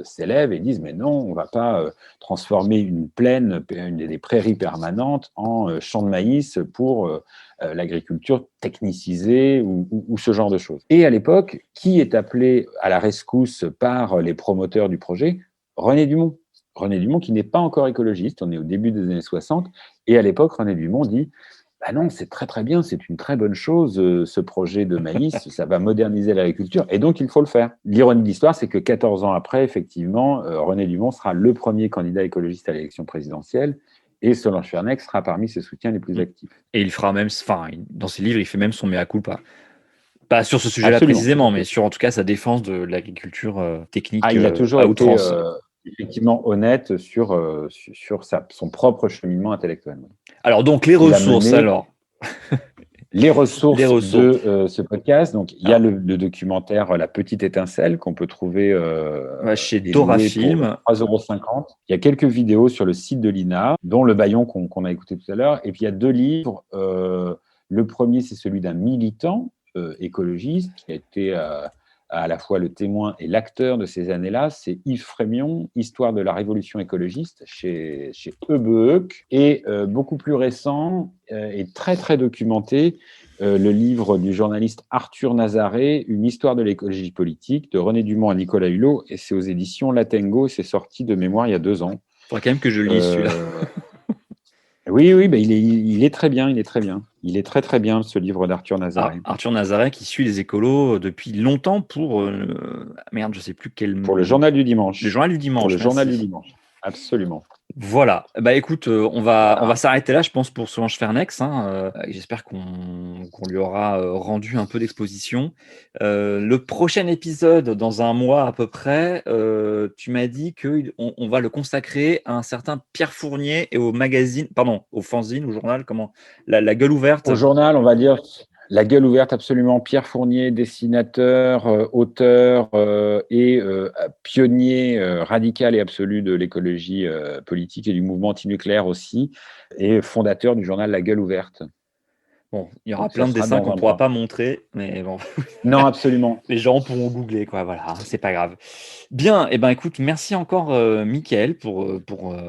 Speaker 3: s'élèvent et disent « mais non, on ne va pas transformer une plaine, des prairies permanentes en champs de maïs pour l'agriculture technicisée ou ce genre de choses ». Et à l'époque, qui est appelé à la rescousse par les promoteurs du projet? René Dumont. René Dumont qui n'est pas encore écologiste, on est au début des années 60, et à l'époque, René Dumont dit « Bah non, c'est très très bien, c'est une très bonne chose, ce projet de maïs, ça va moderniser l'agriculture, et donc il faut le faire. » L'ironie de l'histoire, c'est que 14 ans après, effectivement, René Dumont sera le premier candidat écologiste à l'élection présidentielle, et Solange Fernex sera parmi ses soutiens les plus actifs.
Speaker 1: Et il fera même, dans ses livres, il fait même son mea culpa. Pas sur ce sujet-là
Speaker 3: Absolument.
Speaker 1: précisément, mais sur en tout cas sa défense de l'agriculture technique
Speaker 3: il a toujours
Speaker 1: à
Speaker 3: été
Speaker 1: outrance.
Speaker 3: effectivement honnête sur son propre cheminement intellectuel.
Speaker 1: Alors donc les ressources, alors.
Speaker 3: Les ressources de ce podcast. Donc, il y a le documentaire La Petite Étincelle qu'on peut trouver
Speaker 1: chez Dora Film.
Speaker 3: 3,50 €. Il y a quelques vidéos sur le site de l'INA, dont Le Baillon qu'on a écouté tout à l'heure. Et puis, il y a 2 livres. Le premier, c'est celui d'un militant écologiste qui a été à la fois le témoin et l'acteur de ces années-là. C'est Yves Frémion, Histoire de la révolution écologiste, chez Ebeuc. Et beaucoup plus récent et très, très documenté, le livre du journaliste Arthur Nazaret, Une histoire de l'écologie politique, de René Dumont à Nicolas Hulot. Et c'est aux éditions Latengo. C'est sorti de mémoire il y a 2 ans.
Speaker 1: Il faudrait quand même que je lise celui-là.
Speaker 3: Oui, il est très bien, il est très bien. Il est très très bien, ce livre d'Arthur Nazaret.
Speaker 1: Arthur Nazaret qui suit les écolos depuis longtemps pour... merde, je sais plus quel...
Speaker 3: Pour le Journal du Dimanche.
Speaker 1: Le Journal du Dimanche.
Speaker 3: Pour le Journal du Dimanche, absolument.
Speaker 1: Voilà. Bah écoute, on va s'arrêter là, je pense, pour Solange Fernex. J'espère qu'on lui aura rendu un peu d'exposition. Le prochain épisode, dans un mois à peu près, tu m'as dit qu'on va le consacrer à un certain Pierre Fournier et au magazine, pardon, au fanzine, au journal, comment la gueule ouverte.
Speaker 3: Au journal, on va dire la gueule ouverte, absolument. Pierre Fournier, dessinateur, auteur et pionnier radical et absolu de l'écologie politique et du mouvement antinucléaire aussi, et fondateur du journal La Gueule ouverte.
Speaker 1: Bon, il y aura plein de dessins qu'on ne pourra pas montrer, mais bon.
Speaker 3: Non, absolument.
Speaker 1: Les gens pourront googler, quoi, voilà, c'est pas grave. Bien, et écoute, merci encore, Mickaël, pour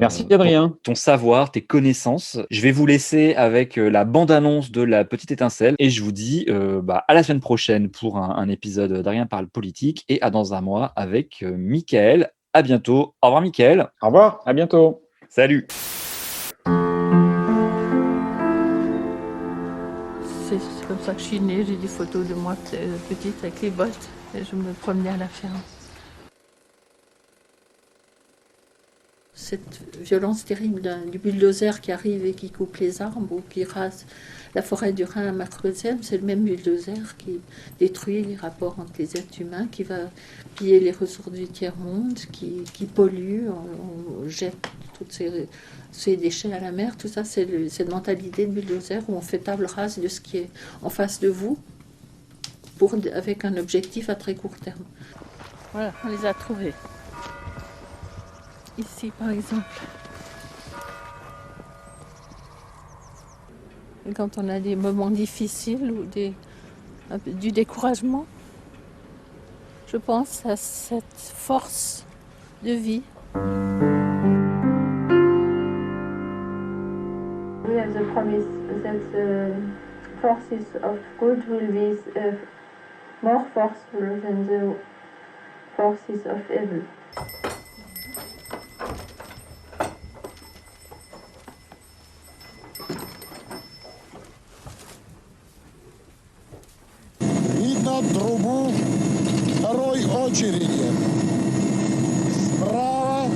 Speaker 3: merci, Adrien.
Speaker 1: Pour ton savoir, tes connaissances. Je vais vous laisser avec la bande-annonce de La Petite Étincelle, et je vous dis à la semaine prochaine pour un épisode d'Adrien parle politique, et à dans un mois avec Mickaël. À bientôt. Au revoir, Mickaël.
Speaker 3: Au revoir, à bientôt.
Speaker 1: Salut.
Speaker 2: C'est comme ça que je suis née. J'ai des photos de moi petite avec les bottes et je me promenais à la ferme. Cette violence terrible du bulldozer qui arrive et qui coupe les arbres ou qui rase la forêt du Rhin à Marcozem, c'est le même bulldozer qui détruit les rapports entre les êtres humains, qui va piller les ressources du tiers-monde, qui pollue, on jette toutes ces déchets à la mer. Tout ça, c'est cette mentalité de bulldozer où on fait table rase de ce qui est en face de vous avec un objectif à très court terme. Voilà, on les a trouvés. Ici, par exemple. Et quand on a des moments difficiles ou du découragement, je pense à cette force de vie.
Speaker 9: We have the promise that the forces of good will be more forceful than the forces of evil.
Speaker 10: Трубу второй очереди. Справа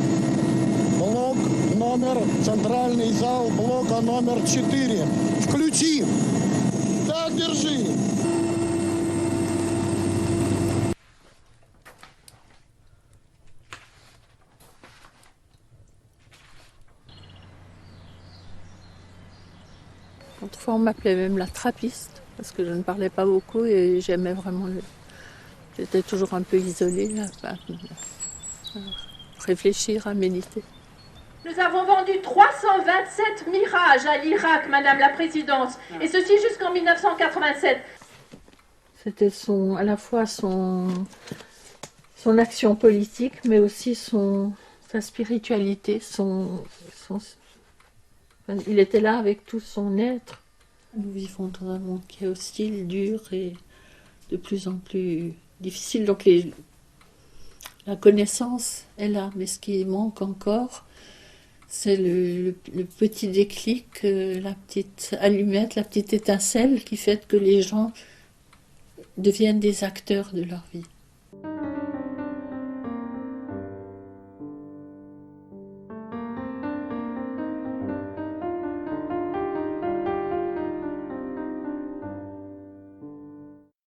Speaker 10: блок номер, центральный зал блока номер 4. Включи. Так, держи.
Speaker 2: Autrefois, on m'appelait même la trappiste. Parce que je ne parlais pas beaucoup et j'aimais vraiment J'étais toujours un peu isolée, là, réfléchir, à méditer.
Speaker 11: Nous avons vendu 327 Mirage à l'Irak, Madame la Présidente, et ceci jusqu'en 1987.
Speaker 2: C'était à la fois son action politique, mais aussi sa spiritualité. Il était là avec tout son être. Nous vivons dans un monde qui est hostile, dur et de plus en plus difficile. Donc
Speaker 12: La connaissance est là, mais ce qui manque encore, c'est le petit déclic, la petite allumette, la petite étincelle qui fait que les gens deviennent des acteurs de leur vie.